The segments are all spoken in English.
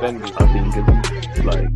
defending. I think it's like.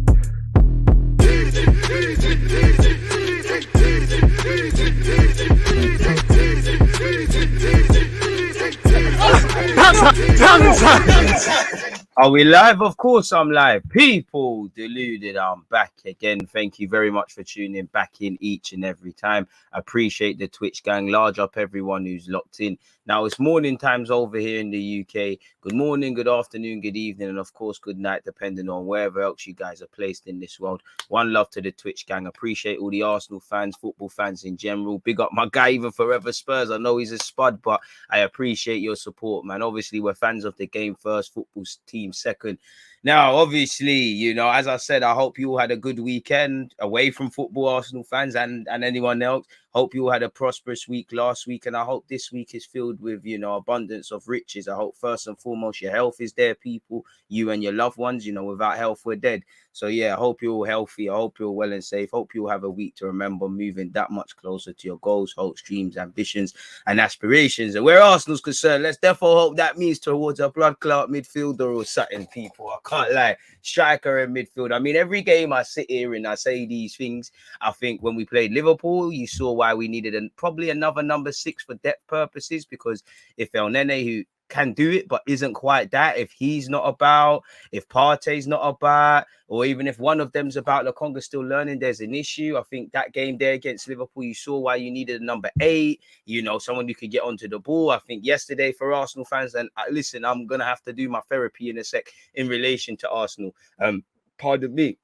Are we live? Of course I'm live. People deluded, I'm back again. Thank you very much for tuning back in each and every time. I appreciate the Twitch gang. Large up everyone who's locked in. Now it's morning times over here in the UK. Good morning, good afternoon, good evening, and of course good night, depending on wherever else you guys are placed in this world. One love to the Twitch gang. Appreciate all the Arsenal fans, football fans in general. Big up my guy, even Forever Spurs. I know he's a spud, but I appreciate your support, man. Obviously, we're fans of the game first, football team second. Now, obviously, you know, as I said, I hope you all had a good weekend away from football, Arsenal fans and anyone else. Hope you all had a prosperous week last week, and I hope this week is filled with, you know, abundance of riches. I hope first and foremost your health is there, people, you and your loved ones. You know, without health, we're dead. So, yeah, I hope you're all healthy. I hope you're well and safe. Hope you'll have a week to remember, moving that much closer to your goals, hopes, dreams, ambitions, and aspirations. And where Arsenal's concerned, let's therefore hope that means towards a blood clot midfielder or something, people. I can't lie. Striker and midfield. I mean, every game I sit here and I say these things. I think when we played Liverpool, you saw why we needed probably another number 6 for depth purposes, because if El Nene, who can do it but isn't quite that, if he's not about, if Partey's not about, or even if one of them's about, Lokonga's still learning, there's an issue. I think that game there against Liverpool, you saw why you needed a number 8, you know, someone who could get onto the ball. I think yesterday for Arsenal fans, and listen, I'm gonna have to do my therapy in a sec in relation to Arsenal. Pardon me.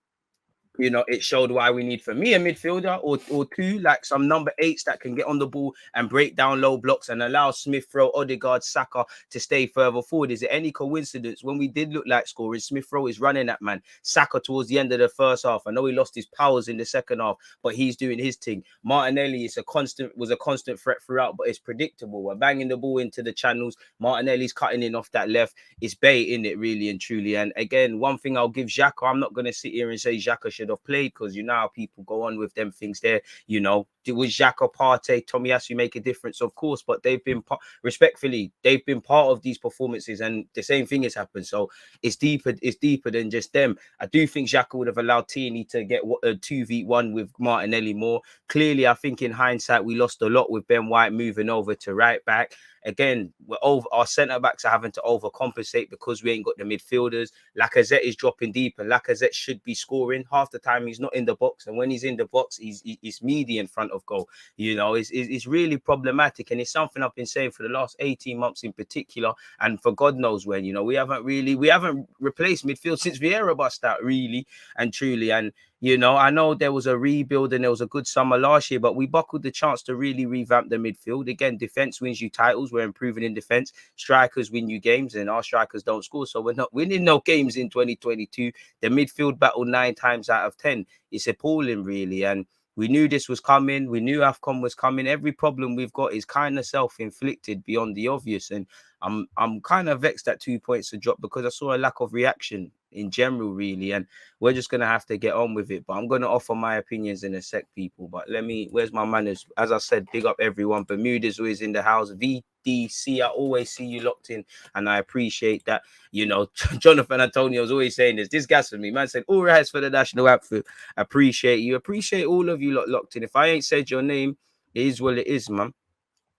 You know, it showed why we need, for me, a midfielder or two, like some number 8s that can get on the ball and break down low blocks and allow Smith Rowe, Odegaard, Saka to stay further forward. Is it any coincidence when we did look like scoring, Smith Rowe is running at man, Saka towards the end of the first half? I know he lost his powers in the second half, but he's doing his thing. Martinelli was a constant threat throughout, but it's predictable. We're banging the ball into the channels. Martinelli's cutting in off that left. It's baiting it, really and truly. And again, one thing I'll give Xhaka, I'm not going to sit here and say Xhaka should have played, because you know how people go on with them things there. You know, was Xhaka, Partey, Tomiyasu make a difference? Of course, but they've been respectfully, they've been part of these performances, and the same thing has happened. So it's deeper than just them. I do think Xhaka would have allowed Tierney to get a 2v1 with Martinelli more. Clearly, I think in hindsight we lost a lot with Ben White moving over to right back. Again, our centre backs are having to overcompensate because we ain't got the midfielders. Lacazette is dropping deep, and Lacazette should be scoring. Half the time he's not in the box, and when he's in the box, he's meaty in front of goal. You know, it's really problematic, and it's something I've been saying for the last 18 months in particular, and for God knows when. You know, we haven't replaced midfield since Vieira bust out, really and truly. And you know, I know there was a rebuild and there was a good summer last year, but we buckled the chance to really revamp the midfield. Again, defense wins you titles. We're improving in defense. Strikers win you games, and our strikers don't score. So we're not winning no games in 2022. The midfield battle 9 times out of 10. It's appalling, really. And we knew this was coming. We knew AFCON was coming. Every problem we've got is kind of self-inflicted beyond the obvious. And I'm kind of vexed that 2 points to drop, because I saw a lack of reaction in general, really, and we're just gonna have to get on with it. But I'm gonna offer my opinions in a sec, people. But where's my manners? As I said, big up everyone. Bermuda's always in the house. VDC, I always see you locked in, and I appreciate that. You know, Jonathan Antonio's always saying this gas for me. Man said, all right for the national anthem. Appreciate you. Appreciate all of you locked in. If I ain't said your name, it is what it is, man.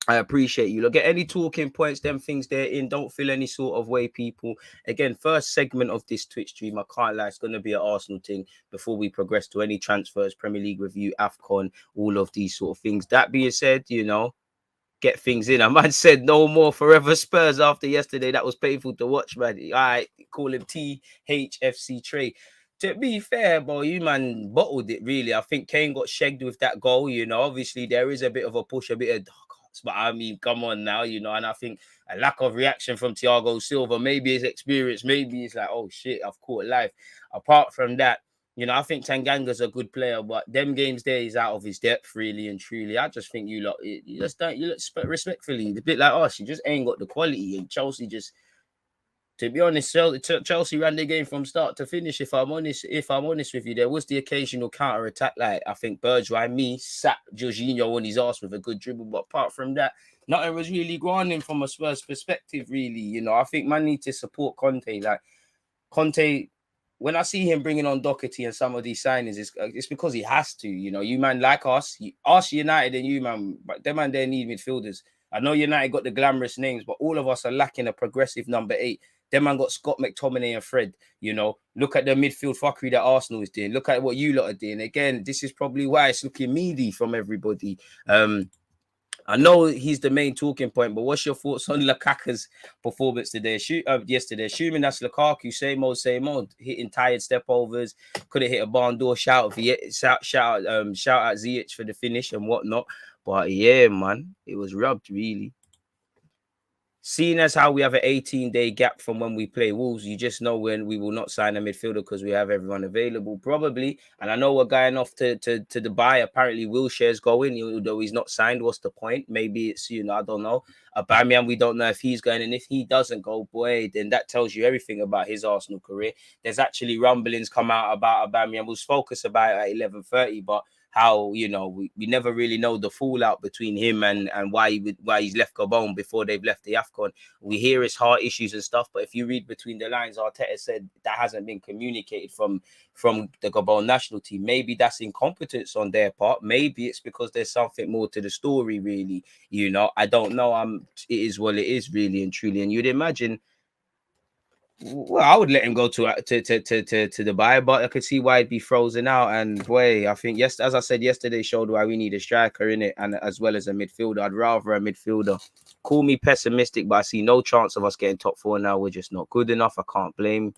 I appreciate you. Look, get any talking points, them things they're in. Don't feel any sort of way, people. Again, first segment of this Twitch stream, I can't lie, it's going to be an Arsenal thing before we progress to any transfers, Premier League review, AFCON, all of these sort of things. That being said, you know, get things in. A man said no more Forever Spurs after yesterday. That was painful to watch, man. All right, call him THFC Trey. To be fair, bro, you man bottled it, really. I think Kane got shagged with that goal. You know, obviously there is a bit of a push, a bit of... But I mean, come on now, you know, and I think a lack of reaction from Thiago Silva, maybe his experience, maybe it's like, oh shit, I've caught life. Apart from that, you know, I think Tanganga's a good player, but them games there, he's out of his depth, really and truly. I just think you respectfully, a bit like us, you just ain't got the quality, and Chelsea just, to be honest, Chelsea ran the game from start to finish. If I'm honest with you, there was the occasional counter attack. Like I think Bergwijn sat Jorginho on his ass with a good dribble, but apart from that, nothing was really grinding from a Spurs perspective. Really, you know, I think man need to support Conte. Like Conte when I see him bringing on Doherty and some of these signings, it's because he has to. You know, you man like us, United and you man, but them man they need midfielders. I know United got the glamorous names, but all of us are lacking a progressive number 8. Them man got Scott McTominay and Fred. You know, look at the midfield fuckery that Arsenal is doing. Look at what you lot are doing. Again, this is probably why it's looking meaty from everybody. I know he's the main talking point, but what's your thoughts on Lukaku's performance today? Yesterday, assuming that's Lukaku, same old, hitting tired step overs, could have hit a barn door, shout out Ziyech for the finish and whatnot. But yeah, man, it was rubbed really. Seeing as how we have an 18-day gap from when we play Wolves, you just know when we will not sign a midfielder because we have everyone available, probably. And I know we're going off to Dubai. Apparently, Wilshere's going, although he's not signed. What's the point? Maybe it's, I don't know. Aubameyang, we don't know if he's going. And if he doesn't go, boy, then that tells you everything about his Arsenal career. There's actually rumblings come out about Aubameyang. We'll focus about it at 11:30, but how, we never really know the fallout between him and why he's left Gabon before they've left the AFCON. We hear his heart issues and stuff, but if you read between the lines, Arteta said that hasn't been communicated from the Gabon national team. Maybe that's incompetence on their part. Maybe it's because there's something more to the story, really. I don't know. It is what it is, really and truly. And you'd imagine, well, I would let him go to Dubai, but I could see why he'd be frozen out. And boy, I think as I said yesterday, showed why we need a striker in it, and as well as a midfielder. I'd rather a midfielder. Call me pessimistic, but I see no chance of us getting top 4 now. We're just not good enough. I can't blame.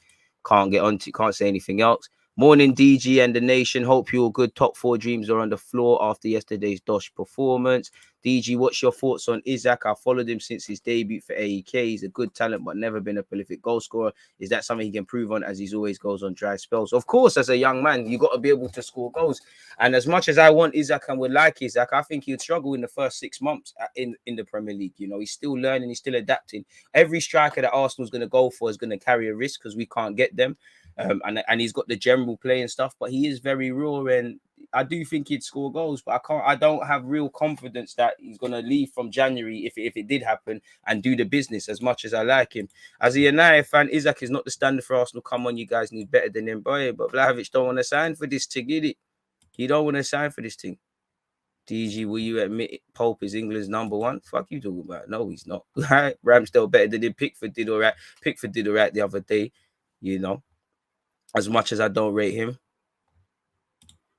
Can't say anything else. Morning, DG and the nation. Hope you're good. Top 4 dreams are on the floor after yesterday's Dosh performance. DG, what's your thoughts on Isaac? I followed him since his debut for AEK. He's a good talent, but never been a prolific goal scorer. Is that something he can improve on, as he's always goes on dry spells? Of course, as a young man, you got to be able to score goals. And as much as I want Isaac and would like Isaac, I think he'd struggle in the first 6 months in the Premier League. He's still learning, he's still adapting. Every striker that Arsenal's going to go for is going to carry a risk because we can't get them. And he's got the general play and stuff, but he is very raw, and I do think he'd score goals, but I don't have real confidence that he's going to leave from January if it did happen and do the business as much as I like him. As a United fan, Isaac is not the standard for Arsenal. Come on, you guys need better than him, boy. But Vlahovic don't want to sign for this thing, get it? He don't want to sign for this thing. DG, will you admit Pope is England's number 1? Fuck you talking about? No, he's not. Right? Ramsdale better than him. Pickford did all right. Pickford did all right the other day, as much as I don't rate him.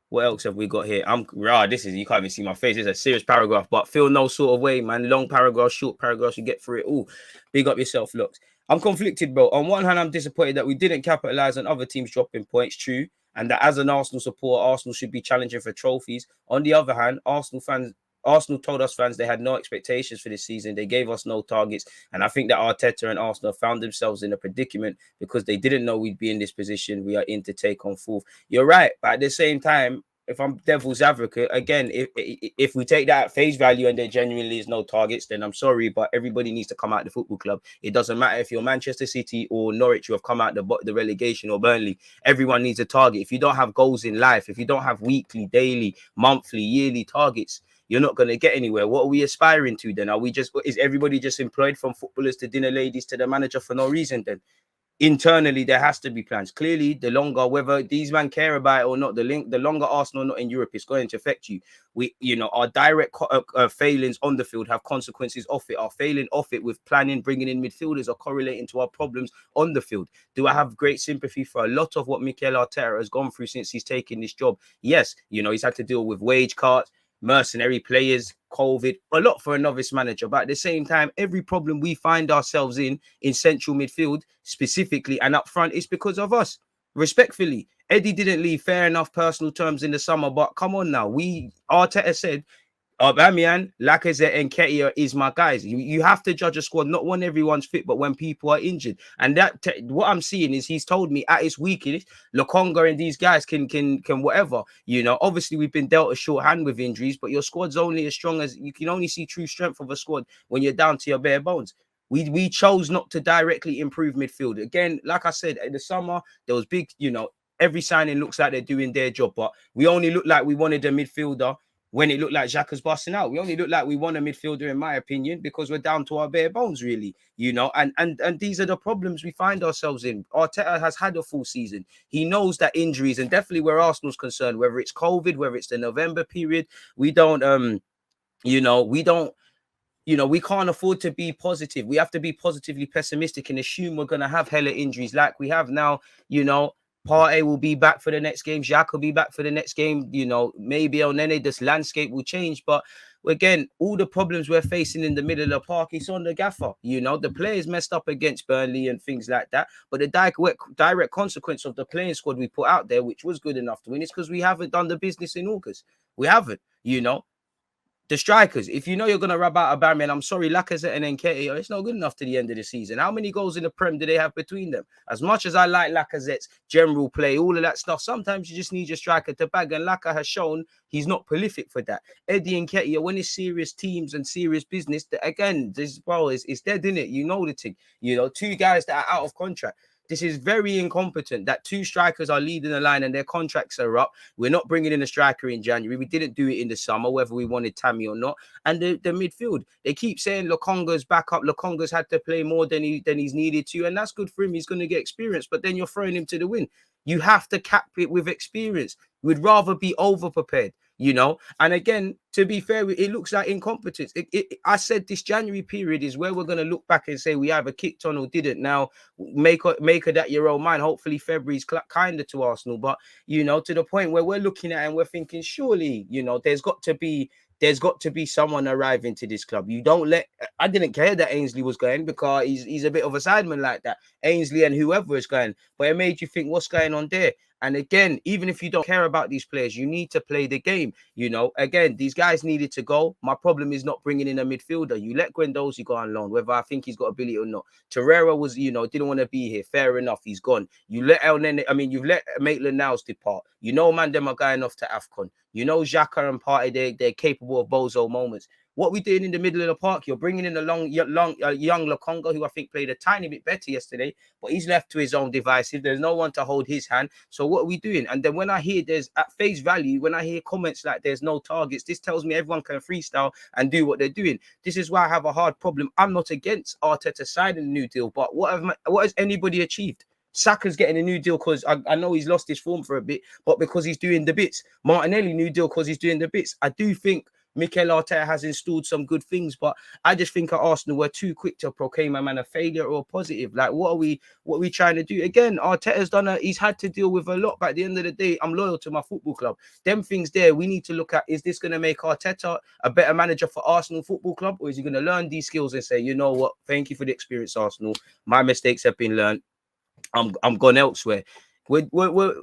What else have we got here? You can't even see my face. It's a serious paragraph, but feel no sort of way, man. Long paragraphs, short paragraphs, you get through it all. Big up yourself, looks. I'm conflicted, bro. On one hand, I'm disappointed that we didn't capitalize on other teams dropping points, true, and that as an Arsenal supporter, Arsenal should be challenging for trophies. On the other hand, Arsenal told us fans they had no expectations for this season. They gave us no targets. And I think that Arteta and Arsenal found themselves in a predicament because they didn't know we'd be in this position. We are in to take on 4th. You're right. But at the same time, if I'm devil's advocate, again, if we take that at face value and there genuinely is no targets, then I'm sorry, but everybody needs to come out the football club. It doesn't matter if you're Manchester City or Norwich, you have come out the relegation, or Burnley. Everyone needs a target. If you don't have goals in life, if you don't have weekly, daily, monthly, yearly targets, you're not going to get anywhere. What are we aspiring to then? Is everybody just employed, from footballers to dinner ladies to the manager, for no reason then? Internally, there has to be plans. Clearly, the longer, whether these men care about it or not, the longer Arsenal not in Europe is going to affect you. Our direct failings on the field have consequences off it. Our failing off it with planning, bringing in midfielders, are correlating to our problems on the field. Do I have great sympathy for a lot of what Mikel Arteta has gone through since he's taken this job? Yes, he's had to deal with wage cuts, mercenary players, COVID, a lot for a novice manager. But at the same time, every problem we find ourselves in central midfield specifically and up front is because of us. Respectfully, Eddie didn't leave, fair enough, personal terms in the summer, but come on now. Arteta said, Aubameyang, Lacazette and Ketia is my guys. You have to judge a squad not when everyone's fit, but when people are injured. And what I'm seeing is he's told me at its weakest, Lokonga and these guys can whatever. Obviously we've been dealt a short hand with injuries, but your squad's only as strong as you can only see true strength of a squad when you're down to your bare bones. We chose not to directly improve midfield. Again, like I said, in the summer, there was big, every signing looks like they're doing their job, but we only look like we wanted a midfielder when it looked like Xhaka's busting out. We only look like we want a midfielder, in my opinion, because we're down to our bare bones, really, you know, and these are the problems we find ourselves in. Arteta has had a full season. He knows that injuries, and definitely where Arsenal's concerned, whether it's COVID, whether it's the November period, we don't, we can't afford to be positive. We have to be positively pessimistic and assume we're going to have hella injuries like we have now. Partey will be back for the next game. Xhaka will be back for the next game. Maybe El Nene, this landscape will change. But again, all the problems we're facing in the middle of the park, it's on the gaffer. The players messed up against Burnley and things like that. But the direct consequence of the playing squad we put out there, which was good enough to win, is because we haven't done the business in August. We haven't, The strikers, if you're going to rub out Aubameyang, I'm sorry, Lacazette and Nketiah, it's not good enough to the end of the season. How many goals in the Prem do they have between them? As much as I like Lacazette's general play, all of that stuff, sometimes you just need your striker to bag, and Laka has shown he's not prolific for that. Eddie Nketiah, when it's serious teams and serious business, again, it's dead, in it. You know the thing. Two guys that are out of contract. This is very incompetent that two strikers are leading the line and their contracts are up. We're not bringing in a striker in January. We didn't do it in the summer, whether we wanted Tammy or not. And the midfield, they keep saying Lokonga's back up. Lokonga's had to play more than he's needed to. And that's good for him. He's going to get experience. But then you're throwing him to the wind. You have to cap it with experience. We'd rather be over-prepared. And again, to be fair, it looks like incompetence. I said this January period is where we're going to look back and say we either kicked on or didn't. Now, make her that your own mind. Hopefully, February's kinder to Arsenal, but to the point where we're looking at and we're thinking, surely, there's got to be someone arriving to this club. I didn't care that Ainsley was going because he's a bit of a sideman like that. Ainsley and whoever is going, but it made you think, what's going on there? And again, even if you don't care about these players, you need to play the game. Again, these guys needed to go. My problem is not bringing in a midfielder. You let Guendouzi go on loan, whether I think he's got ability or not. Torreira was, didn't want to be here. Fair enough, he's gone. You let you've let Maitland-Niles depart. Man, them are going off to AFCON. Xhaka and Partey, they're capable of bozo moments. What we doing in the middle of the park? You're bringing in a young Lokonga, who I think played a tiny bit better yesterday, but he's left to his own devices. There's no one to hold his hand. So what are we doing? And then when I hear at face value, when I hear comments like there's no targets, this tells me everyone can freestyle and do what they're doing. This is why I have a hard problem. I'm not against Arteta signing a new deal, but what has anybody achieved? Saka's getting a new deal because I know he's lost his form for a bit, but because he's doing the bits. Martinelli, new deal because he's doing the bits. I do think Mikel Arteta has installed some good things, but I just think at Arsenal we're too quick to proclaim a man a failure or a positive. Like, what are we trying to do? Again, Arteta's he's had to deal with a lot, but at the end of the day, I'm loyal to my football club. Them things there, we need to look at, is this going to make Arteta a better manager for Arsenal Football Club, or is he going to learn these skills and say, you know what, thank you for the experience, Arsenal. My mistakes have been learned. I'm gone elsewhere. We're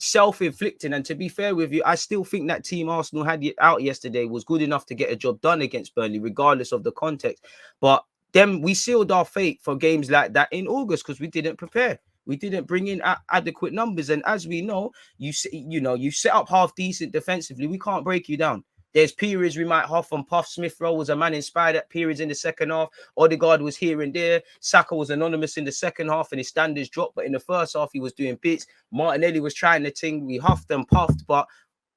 self-inflicting, and to be fair with you, I still think that team Arsenal had out yesterday was good enough to get a job done against Burnley, regardless of the context. But then we sealed our fate for games like that in August because we didn't prepare. We didn't bring in adequate numbers, and as we know, you set up half decent defensively. We can't break you down. There's periods we might huff and puff. Smith Rowe was a man inspired at periods in the second half. Odegaard was here and there. Saka was anonymous in the second half and his standards dropped. But in the first half, he was doing bits. Martinelli was trying the thing. We huffed and puffed, but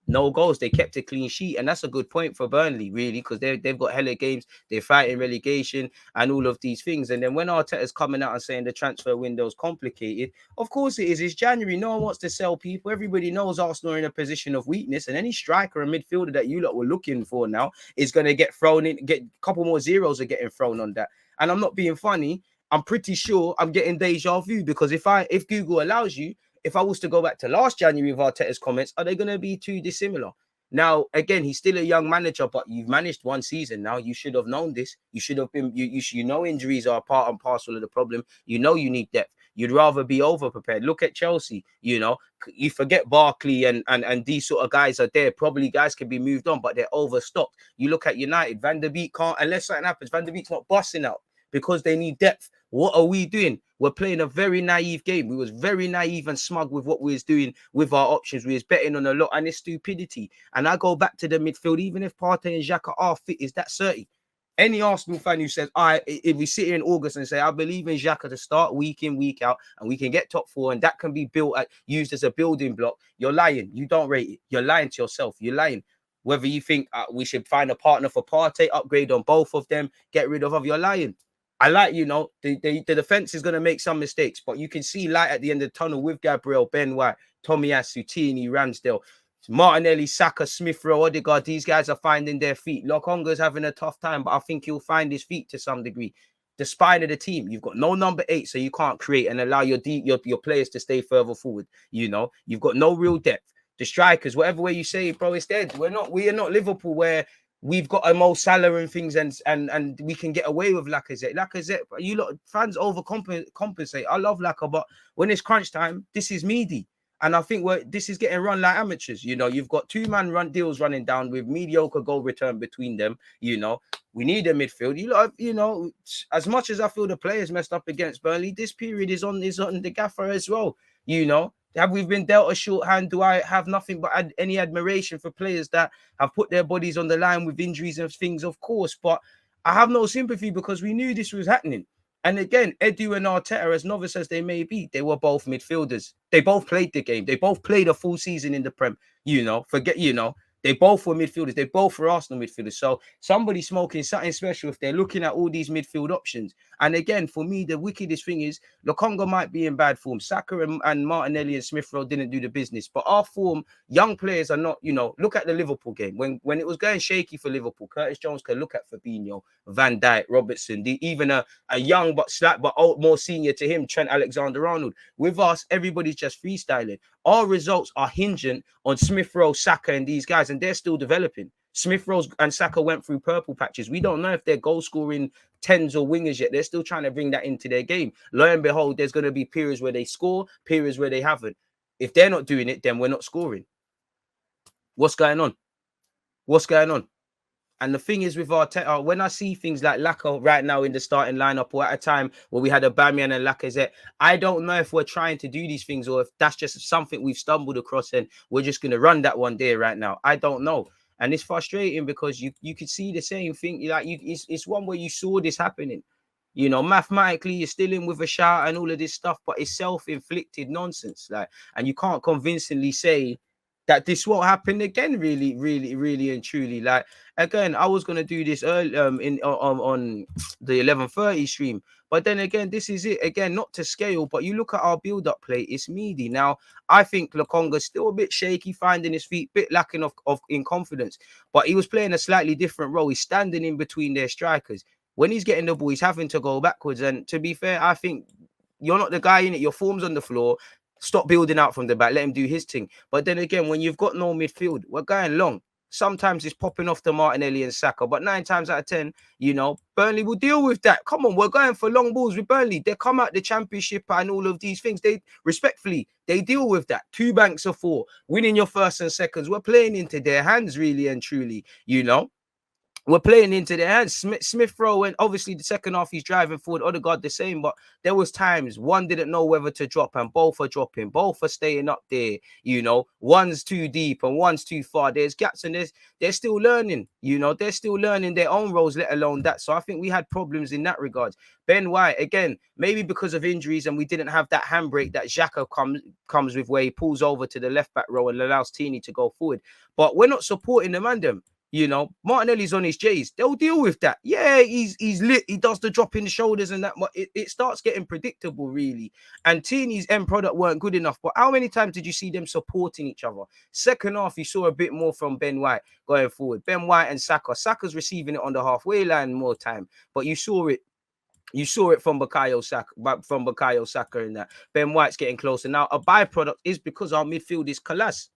no goals. They kept a clean sheet. And that's a good point for Burnley, really, because they've got hella games. They're fighting relegation and all of these things. And then when Arteta's coming out and saying the transfer window is complicated, of course it is. It's January. No one wants to sell people. Everybody knows Arsenal are in a position of weakness. And any striker or midfielder that you lot were looking for now is going to get thrown in. Get a couple more zeros are getting thrown on that. And I'm not being funny. I'm pretty sure I'm getting deja vu, because if Google allows you, if I was to go back to last January with Arteta's comments, are they going to be too dissimilar? Now, again, he's still a young manager, but you've managed one season now. You should have known this. You should have been, you know, injuries are part and parcel of the problem. You know, you need depth. You'd rather be over-prepared. Look at Chelsea, you forget Barkley and these sort of guys are there. Probably guys can be moved on, but they're overstocked. You look at United, Van der Beek can't, unless something happens, Van der Beek's not busting out because they need depth. What are we doing? We're playing a very naive game. We was very naive and smug with what we was doing with our options. We was betting on a lot, and it's stupidity. And I go back to the midfield, even if Partey and Xhaka are fit, is that 30? Any Arsenal fan who says, if we sit here in August and say, I believe in Xhaka to start week in, week out, and we can get top four, and that can be used as a building block, you're lying. You don't rate it. You're lying to yourself. You're lying. Whether you think we should find a partner for Partey, upgrade on both of them, get rid of you're lying. I like, the defense is going to make some mistakes, but you can see light at the end of the tunnel with Gabriel, Ben White, Tomiyasu, Tini, Ramsdale, Martinelli, Saka, Smith Rowe, Odegaard. These guys are finding their feet. Lokonga's having a tough time, but I think he'll find his feet to some degree. The spine of the team, you've got no number 8, so you can't create and allow your players to stay further forward. You've got no real depth. The strikers, whatever way you say it, bro, it's dead. We are not Liverpool where we've got a Mo Salah and things and we can get away with Lacazette. Lacazette, you lot fans overcompensate. I love Lacazette, but when it's crunch time, this is meaty. And I think this is getting run like amateurs. You've got 2-man run deals running down with mediocre goal return between them. We need a midfield. As much as I feel the players messed up against Burnley, this period is on the gaffer as well. Have we been dealt a shorthand? Do I have nothing but any admiration for players that have put their bodies on the line with injuries and things? Of course, but I have no sympathy because we knew this was happening. And again, Edu and Arteta, as novice as they may be, they were both midfielders. They both played the game. They both played a full season in the Prem. They both were midfielders. They both were Arsenal midfielders. So somebody's smoking something special if they're looking at all these midfield options. And again, for me, the wickedest thing is Lokonga might be in bad form. Saka and Martinelli and Smith Rowe didn't do the business. But our form, young players are not, look at the Liverpool game. When it was going shaky for Liverpool, Curtis Jones could look at Fabinho, Van Dijk, Robertson, even a young but more senior to him, Trent Alexander-Arnold. With us, everybody's just freestyling. Our results are hinging on Smith Rowe, Saka, and these guys, and they're still developing. Smith Rowe and Saka went through purple patches. We don't know if they're goal-scoring 10s or wingers yet. They're still trying to bring that into their game. Lo and behold, there's going to be periods where they score, periods where they haven't. If they're not doing it, then we're not scoring. What's going on? And the thing is with Arteta, when I see things like Laka right now in the starting lineup, or at a time where we had Aubameyang and Lacazette, I don't know if we're trying to do these things or if that's just something we've stumbled across and we're just going to run that one day right now. I don't know. And it's frustrating because you could see the same thing. It's one where you saw this happening. Mathematically, you're still in with a shout and all of this stuff, but it's self-inflicted nonsense. And you can't convincingly say that this won't happen again, really, really, really and truly. Again, I was gonna do this early on the 11:30 stream, but then again, this is it again, not to scale, but you look at our build-up play, it's meaty. Now, I think Lokonga's still a bit shaky, finding his feet, bit lacking in confidence, but he was playing a slightly different role. He's standing in between their strikers. When he's getting the ball, he's having to go backwards. And to be fair, I think you're not the guy in it. Your form's on the floor. Stop building out from the back. Let him do his thing. But then again, when you've got no midfield, we're going long. Sometimes it's popping off to Martinelli and Saka, but 9 times out of 10, Burnley will deal with that. Come on, we're going for long balls with Burnley. They come out the Championship and all of these things. They deal with that. 2 banks of 4, winning your first and seconds. We're playing into their hands, really and truly. We're playing into their hands. Smith Rowe, and obviously the second half he's driving forward. Odegaard the same, but there was times one didn't know whether to drop, and both are dropping. Both are staying up there. One's too deep and one's too far. There's gaps, and they're still learning. They're still learning their own roles, let alone that. So I think we had problems in that regard. Ben White, again, maybe because of injuries, and we didn't have that handbrake that Xhaka comes with, where he pulls over to the left back row and allows Tini to go forward. But we're not supporting the man them. Martinelli's on his J's. They'll deal with that. Yeah, he's lit. He does the drop in the shoulders and that. It starts getting predictable, really. And Tini's end product weren't good enough. But how many times did you see them supporting each other? Second half, you saw a bit more from Ben White going forward. Ben White and Saka. Saka's receiving it on the halfway line more time. But you saw it. You saw it from Bukayo Saka in that. Ben White's getting closer. Now, a byproduct is because our midfield is collapsed.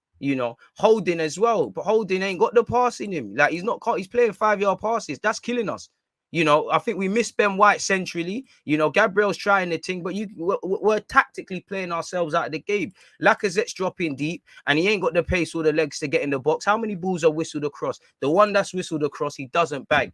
Holding as well, but Holding ain't got the pass in him. He's playing 5-yard passes. That's killing us. I think we miss Ben White centrally. Gabriel's trying the thing, but we're tactically playing ourselves out of the game. Lacazette's dropping deep, and he ain't got the pace or the legs to get in the box. How many balls are whistled across? The one that's whistled across, he doesn't bag.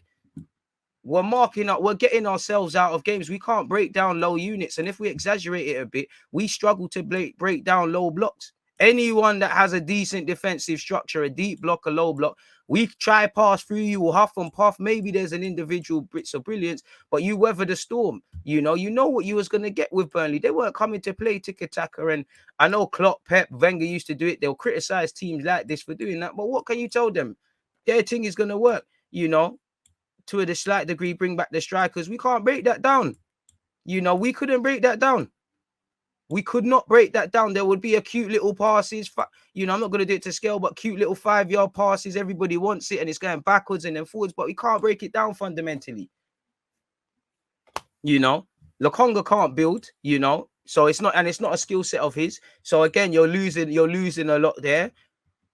We're marking up. We're getting ourselves out of games. We can't break down low units, and if we exaggerate it a bit, we struggle to break down low blocks. Anyone that has a decent defensive structure, a deep block, a low block, we try pass through you or huff and puff. Maybe there's an individual bits of brilliance, but you weather the storm. You know what you was going to get with Burnley. They weren't coming to play tiki-taka. And I know Klopp, Pep, Wenger used to do it. They'll criticize teams like this for doing that. But what can you tell them? their thing is going to work, you know, to a slight degree, bring back the strikers. We can't break that down. You know, we couldn't break that down. We could not break that down. There would be a cute little passes. You know, I'm not going to do it to scale, but cute little 5-yard passes. Everybody wants it and it's going backwards and then forwards, but we can't break it down fundamentally. You know, Lokonga can't build, you know, so it's not a skill set of his. So again, you're losing a lot there.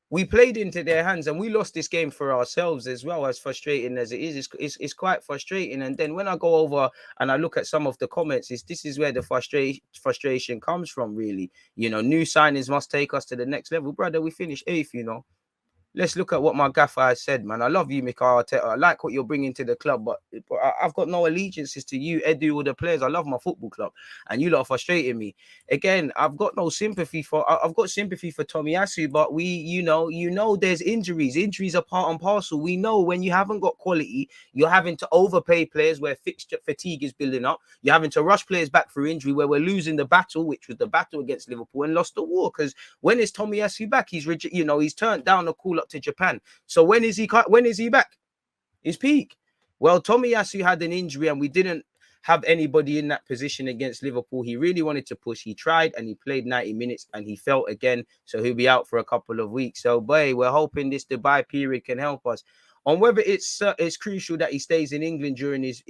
We played into their hands and we lost this game for ourselves as well, as frustrating as it is. It's quite frustrating. And then when I go over and I look at some of the comments, this is where the frustration comes from, really. You know, new signings must take us to the next level. Brother, we finished 8th, you know. Let's look at what my gaffer has said, man. I love you, Mikel Arteta. I like what you're bringing to the club, but I've got no allegiances to you, Edu, or the players. I love my football club, and you lot are frustrating me. Again, I've got sympathy for Tomiyasu, but you know, there's injuries. Injuries are part and parcel. We know when you haven't got quality, you're having to overpay players where fixture fatigue is building up. You're having to rush players back for injury where we're losing the battle, which was the battle against Liverpool, and lost the war. Because when is Tomiyasu back? He's turned down a call up to Japan. So when is he back? His peak. Well, Tomiyasu had an injury and we didn't have anybody in that position against Liverpool. He really wanted to push. He tried and he played 90 minutes and he felt again. So he'll be out for a couple of weeks. So, boy, we're hoping this Dubai period can help us. On whether it's crucial that he stays in England during his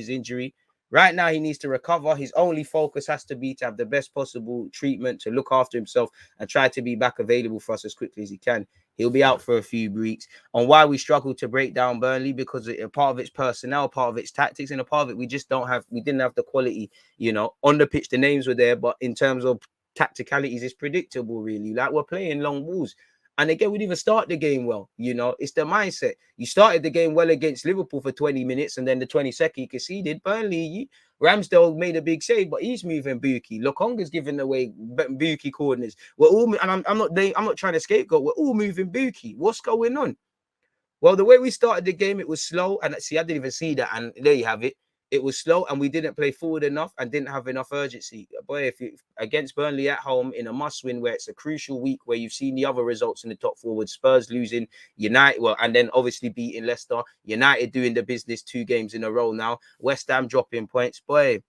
injury. Right now, he needs to recover. His only focus has to be to have the best possible treatment, to look after himself and try to be back available for us as quickly as he can. He'll be out for a few weeks. On why we struggle to break down Burnley, because a part of its personnel, part of its tactics, and a part of it we didn't have the quality. You know, on the pitch the names were there, but in terms of tacticalities, it's predictable, really. Like, we're playing long balls. And again, we didn't even start the game well. You know, it's the mindset. You started the game well against Liverpool for 20 minutes, and then the 22nd you conceded. Burnley, Ramsdale made a big save, but he's moving Buki. Lokonga's giving away Buki corners. We're all, and I'm not trying to scapegoat. We're all moving Buki. What's going on? Well, the way we started the game, it was slow. And see, I didn't even see that. And there you have it. It was slow and we didn't play forward enough and didn't have enough urgency. Boy, if you against Burnley at home in a must-win where it's a crucial week where you've seen the other results in the top four with Spurs losing, United, and then obviously beating Leicester, United doing the business 2 games in a row now, West Ham dropping points, boy,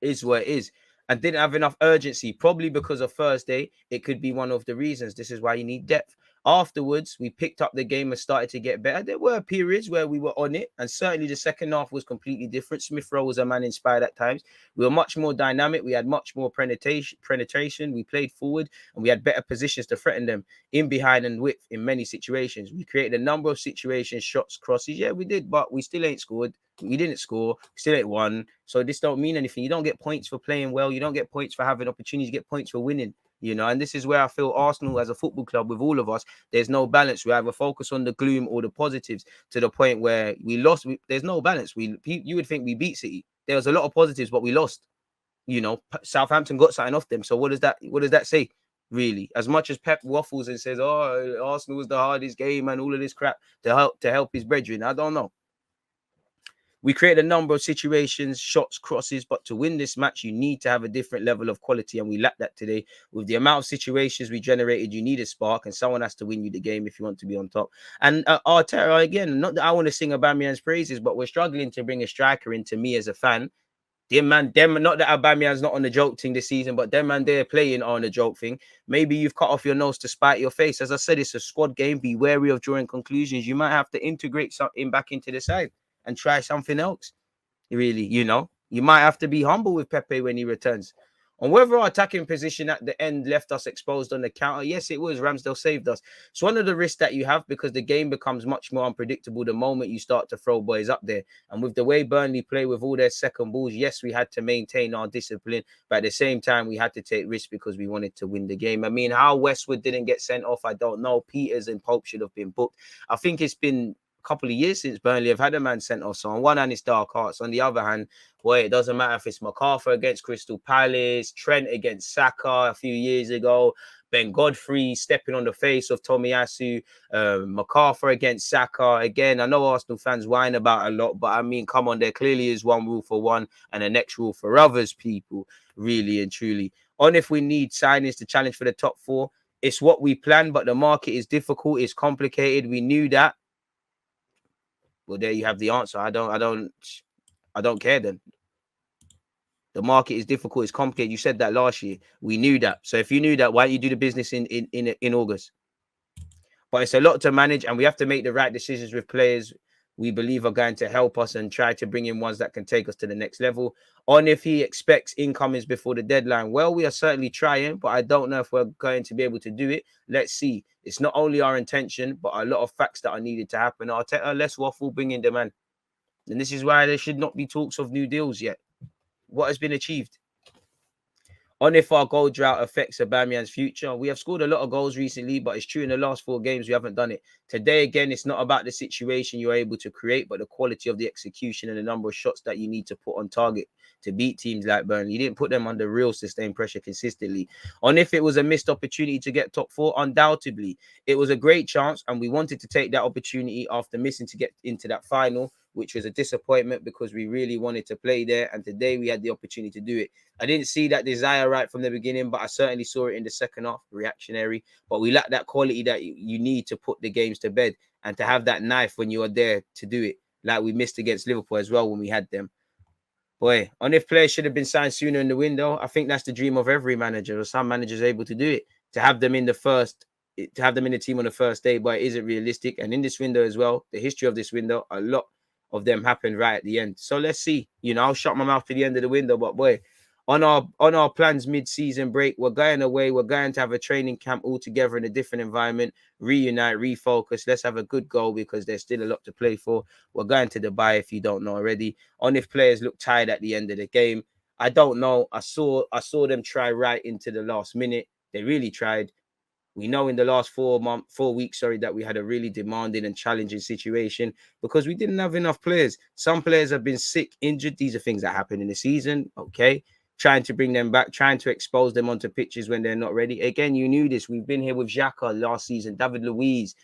is what it is. And didn't have enough urgency, probably because of Thursday. It could be one of the reasons. This is why you need depth. Afterwards, we picked up the game and started to get better. There were periods where we were on it, and certainly the second half was completely different. Smith Rowe was a man inspired at times. We were much more dynamic. We had much more penetration. We played forward, and we had better positions to threaten them in, behind, and width in many situations. We created a number of situations, shots, crosses. Yeah, we did, but we still ain't scored. We didn't score. We still ain't won. So this don't mean anything. You don't get points for playing well. You don't get points for having opportunities. You get points for winning. You know, and this is where I feel Arsenal as a football club, with all of us, there's no balance. We either focus on the gloom or the positives to the point where we lost. There's no balance. You would think we beat City. There was a lot of positives, but we lost. You know, Southampton got something off them. So what does that say? Really, as much as Pep waffles and says, "Oh, Arsenal was the hardest game," and all of this crap to help his brethren, I don't know. We created a number of situations, shots, crosses, but to win this match, you need to have a different level of quality, and we lack that today. With the amount of situations we generated, you need a spark, and someone has to win you the game if you want to be on top. And Arteta, again, not that I want to sing Aubameyang's praises, but we're struggling to bring a striker into me as a fan. Them, not that Aubameyang's not on the joke thing this season, but them man, they're playing on the joke thing. Maybe you've cut off your nose to spite your face. As I said, it's a squad game. Be wary of drawing conclusions. You might have to integrate something back into the side and try something else. Really, you know, you might have to be humble with Pepe when he returns. On whether our attacking position at the end left us exposed on the counter, yes, it was. Ramsdale saved us. It's one of the risks that you have because the game becomes much more unpredictable the moment you start to throw boys up there. And with the way Burnley play with all their second balls, yes, we had to maintain our discipline, but at the same time, we had to take risks because we wanted to win the game. I mean, how Westwood didn't get sent off, I don't know. Peters and Pope should have been booked. I think it's been couple of years since Burnley have had a man sent off. So on one hand, it's dark hearts. On the other hand, boy, it doesn't matter if it's MacArthur against Crystal Palace, Trent against Saka a few years ago, Ben Godfrey stepping on the face of Tomiyasu, MacArthur against Saka. Again, I know Arsenal fans whine about a lot, but I mean, come on, there clearly is one rule for one and the next rule for others, people, really and truly. On if we need signings to challenge for the top 4, It's what we planned, but the market is difficult. It's complicated. We knew that. Well, there you have the answer. I don't care then. The market is difficult. It's complicated. You said that last year. We knew that. So if you knew that, why don't you do the business in August? But it's a lot to manage, and we have to make the right decisions with players we believe are going to help us and try to bring in ones that can take us to the next level. On if he expects incomings before the deadline, well, we are certainly trying, but I don't know if we're going to be able to do it. Let's see. It's not only our intention, but a lot of facts that are needed to happen. Arteta, less waffle, bring in the man. And this is why there should not be talks of new deals yet. What has been achieved? On if our goal drought affects Aubameyang's future. We have scored a lot of goals recently, but it's true in the last 4 games we haven't done it. Today, again, it's not about the situation you're able to create, but the quality of the execution and the number of shots that you need to put on target to beat teams like Burnley. You didn't put them under real sustained pressure consistently. On if it was a missed opportunity to get top 4, undoubtedly. It was a great chance, and we wanted to take that opportunity after missing to get into that final, which was a disappointment because we really wanted to play there, and today we had the opportunity to do it. I didn't see that desire right from the beginning, but I certainly saw it in the second half, reactionary. But we lack that quality that you need to put the games to bed and to have that knife when you are there to do it, like we missed against Liverpool as well when we had them. Boy, on if players should have been signed sooner in the window, I think that's the dream of every manager, or some managers able to do it, to have them in the team on the first day, but it isn't realistic. And in this window as well, the history of this window, a lot of them happened right at the end. So let's see. I'll shut my mouth to the end of the window, but boy, on our plans mid-season break, we're going away. We're going to have a training camp all together in a different environment, reunite, refocus. Let's have a good goal because there's still a lot to play for. We're going to Dubai if you don't know already. On if players look tired at the end of the game, I don't know. I saw them try right into the last minute. They really tried. We know in the last 4 weeks, that we had a really demanding and challenging situation because we didn't have enough players. Some players have been sick, injured. These are things that happen in the season. Okay. Trying to bring them back, trying to expose them onto pitches when they're not ready. Again, you knew this. We've been here with Xhaka last season, David Luiz,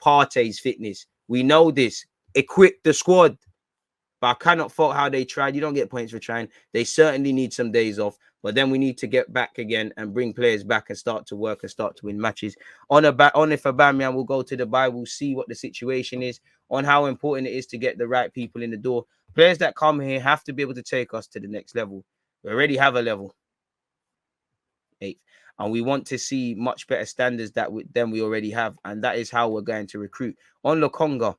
Partey's fitness. We know this. Equip the squad. But I cannot fault how they tried. You don't get points for trying. They certainly need some days off. But then we need to get back again and bring players back and start to work and start to win matches. On if Aubameyang will go to Dubai, we'll see what the situation is, on how important it is to get the right people in the door. Players that come here have to be able to take us to the next level. We already have a level 8th, and we want to see much better standards than we already have, and that is how we're going to recruit. On Lokonga,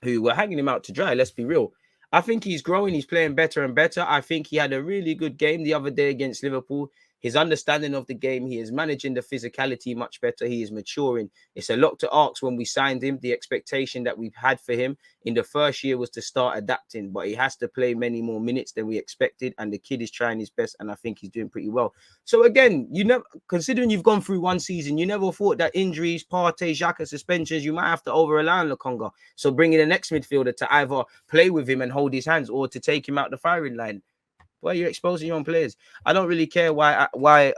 who we're hanging him out to dry, let's be real. I think he's growing. He's playing better and better. I think he had a really good game the other day against Liverpool. His understanding of the game, he is managing the physicality much better. He is maturing. It's a lot to ask when we signed him. The expectation that we've had for him in the first year was to start adapting, but he has to play many more minutes than we expected, and the kid is trying his best, and I think he's doing pretty well. So again, considering you've gone through one season, you never thought that injuries, Partey, Xhaka, suspensions, you might have to over-rely on Lokonga. So bringing the next midfielder to either play with him and hold his hands or to take him out the firing line. Well, you're exposing your own players. I don't really care why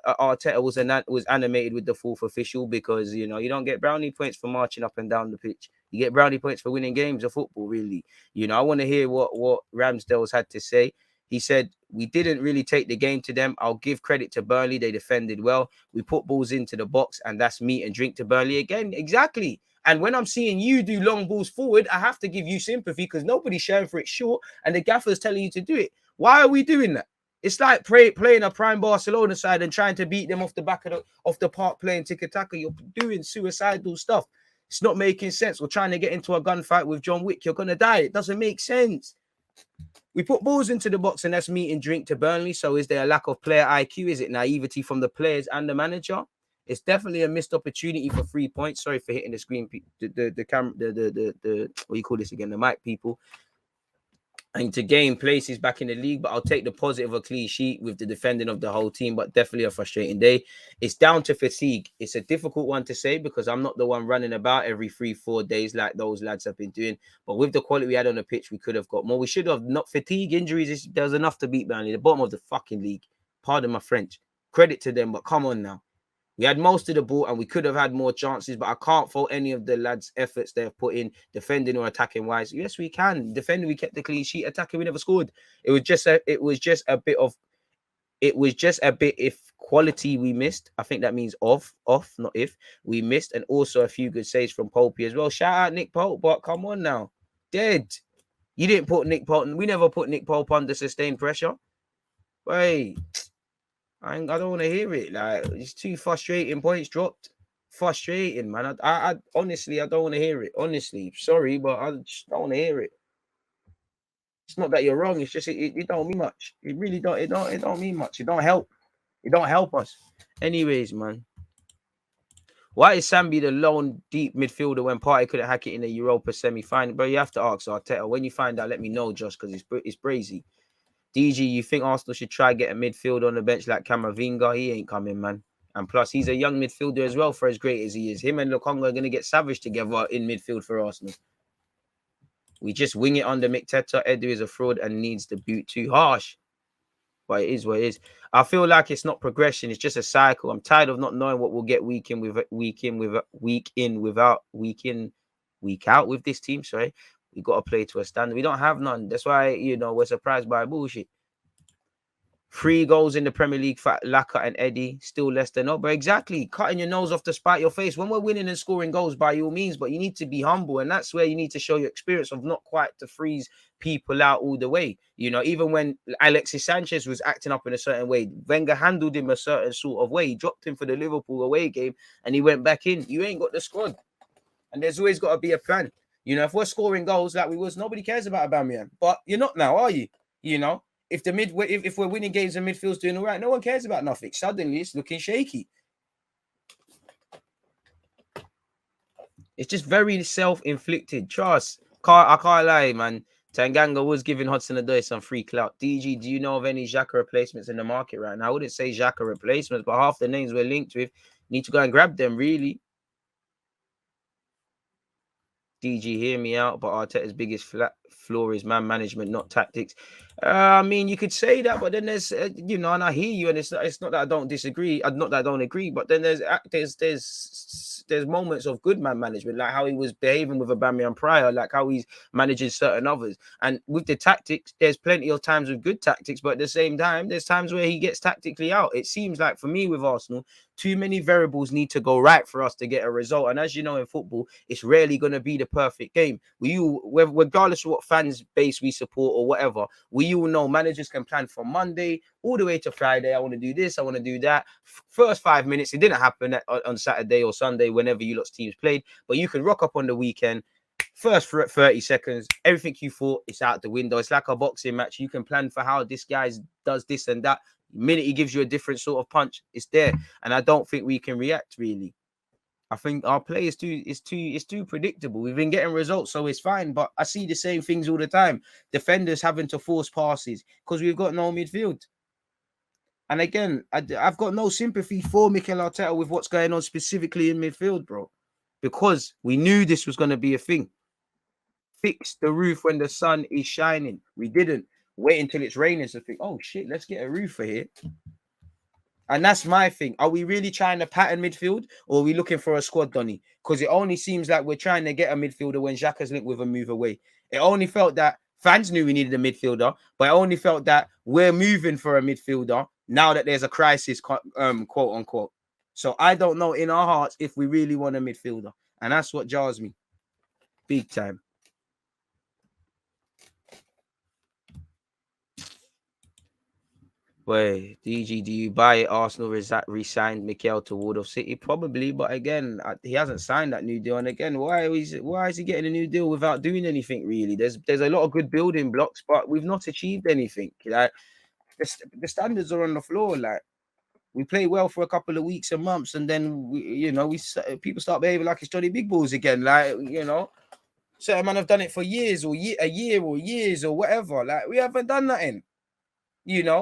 Arteta was animated with the 4th official, because you don't get brownie points for marching up and down the pitch. You get brownie points for winning games of football, really. I want to hear what Ramsdale's had to say. He said, we didn't really take the game to them. I'll give credit to Burnley. They defended well. We put balls into the box, and that's meat and drink to Burnley again. Exactly. And when I'm seeing you do long balls forward, I have to give you sympathy because nobody's showing for it short, and the gaffer's telling you to do it. Why are we doing that? It's like playing a prime Barcelona side and trying to beat them off the back of the park playing tiki-taka. You're doing suicidal stuff. It's not making sense. We're trying to get into a gunfight with John Wick. You're going to die. It doesn't make sense. We put balls into the box, and that's meat and drink to Burnley. So is there a lack of player IQ? Is it naivety from the players and the manager? It's definitely a missed opportunity for 3 points. Sorry for hitting the screen, the camera, the what do you call this again? The mic people. And to gain places back in the league, but I'll take the positive of a clean sheet with the defending of the whole team, but definitely a frustrating day. It's down to fatigue. It's a difficult one to say because I'm not the one running about every 3-4 days like those lads have been doing. But with the quality we had on the pitch, we could have got more. We should have not fatigue, injuries. There's enough to beat Burnley, the bottom of the fucking league. Pardon my French. Credit to them, but come on now. We had most of the ball and we could have had more chances, but I can't fault any of the lads' efforts they've put in, defending or attacking wise. Yes, we can. Defending, we kept the clean sheet. Attacking, we never scored. It was just a bit if quality we missed. I think that means off, not if. We missed, and also a few good saves from Popey as well. Shout out Nick Pope, but come on now. Dead. You didn't put Nick Pope, we never put Nick Pope under sustained pressure. Wait. I don't want to hear it. Like, it's too frustrating. Points dropped. Frustrating, man. I honestly, I don't want to hear it. Honestly, sorry, but I just don't want to hear it. It's not that you're wrong. It's just it don't mean much. It really don't. It don't mean much. It don't help. It don't help us. Anyways, man. Why is Sambi the lone deep midfielder when Partey couldn't hack it in the Europa semi-final? But you have to ask Arteta. When you find out, let me know, Josh, because it's brazy. DG, you think Arsenal should try get a midfielder on the bench like Camavinga? He ain't coming, man. And plus, he's a young midfielder as well, for as great as he is. Him and Lukonga are going to get savage together in midfield for Arsenal. We just wing it under McTeta. Edu is a fraud and needs the boot too harsh. But it is what it is. I feel like it's not progression. It's just a cycle. I'm tired of not knowing what we'll get week in, week out with this team. Sorry. We got to play to a standard. We don't have none. That's why, we're surprised by bullshit. 3 goals in the Premier League for Laka and Eddie, still less than but exactly, cutting your nose off to spite your face. When we're winning and scoring goals, by all means, but you need to be humble, and that's where you need to show your experience of not quite to freeze people out all the way. Even when Alexis Sanchez was acting up in a certain way, Wenger handled him a certain sort of way. He dropped him for the Liverpool away game, and he went back in. You ain't got the squad, and there's always got to be a plan. If we're scoring goals like we was, nobody cares about Aubameyang, but you're not now, are you? If we're winning games and midfield's doing all right, no one cares about nothing. Suddenly, it's looking shaky. It's just very self-inflicted. Trust. I can't lie, man. Tanganga was giving Hudson-Odoi some free clout. DG, do you know of any Xhaka replacements in the market right now? I wouldn't say Xhaka replacements, but half the names we're linked with need to go and grab them, really. DG, hear me out, but Arteta's biggest flaw is man management, not tactics. I mean, you could say that, but then there's, and I hear you, and it's not that I don't disagree, not that I don't agree, but then there's moments of good man management, like how he was behaving with Aubameyang prior, like how he's managing certain others. And with the tactics, there's plenty of times with good tactics, but at the same time, there's times where he gets tactically out. It seems like for me with Arsenal, too many variables need to go right for us to get a result. And as you know, in football, it's rarely going to be the perfect game. Regardless of what fans base we support or whatever, we all know managers can plan from Monday all the way to Friday. I want to do this, I want to do that. First 5 minutes, it didn't happen on Saturday or Sunday, whenever you lot's teams played, but you can rock up on the weekend. First 30 seconds, everything you thought is out the window. It's like a boxing match. You can plan for how this guy does this and that. The minute he gives you a different sort of punch, it's there. And I don't think we can react, really. I think our play is too predictable. We've been getting results, so it's fine. But I see the same things all the time. Defenders having to force passes because we've got no midfield. And again, I've got no sympathy for Mikel Arteta with what's going on specifically in midfield, bro. Because we knew this was going to be a thing. Fix the roof when the sun is shining. We didn't. Wait until it's raining to think, oh shit, let's get a roofer here. And that's my thing. Are we really trying to pattern midfield, or are we looking for a squad, Donny? Because it only seems like we're trying to get a midfielder when Xhaka's linked with a move away. It only felt that fans knew we needed a midfielder, but I only felt that we're moving for a midfielder now that there's a crisis, quote unquote. So I don't know in our hearts if we really want a midfielder. And that's what jars me. Big time. Wait, DG, do you buy it? Arsenal re-signed Mikel to Ward of City? Probably, but again, he hasn't signed that new deal. And again, why is he getting a new deal without doing anything, really? There's a lot of good building blocks, but we've not achieved anything. Like, the standards are on the floor. Like, we play well for a couple of weeks and months, and then people start behaving like it's Johnny Big Balls again. Like, certain men have done it for years or a year or years or whatever. Like, we haven't done nothing.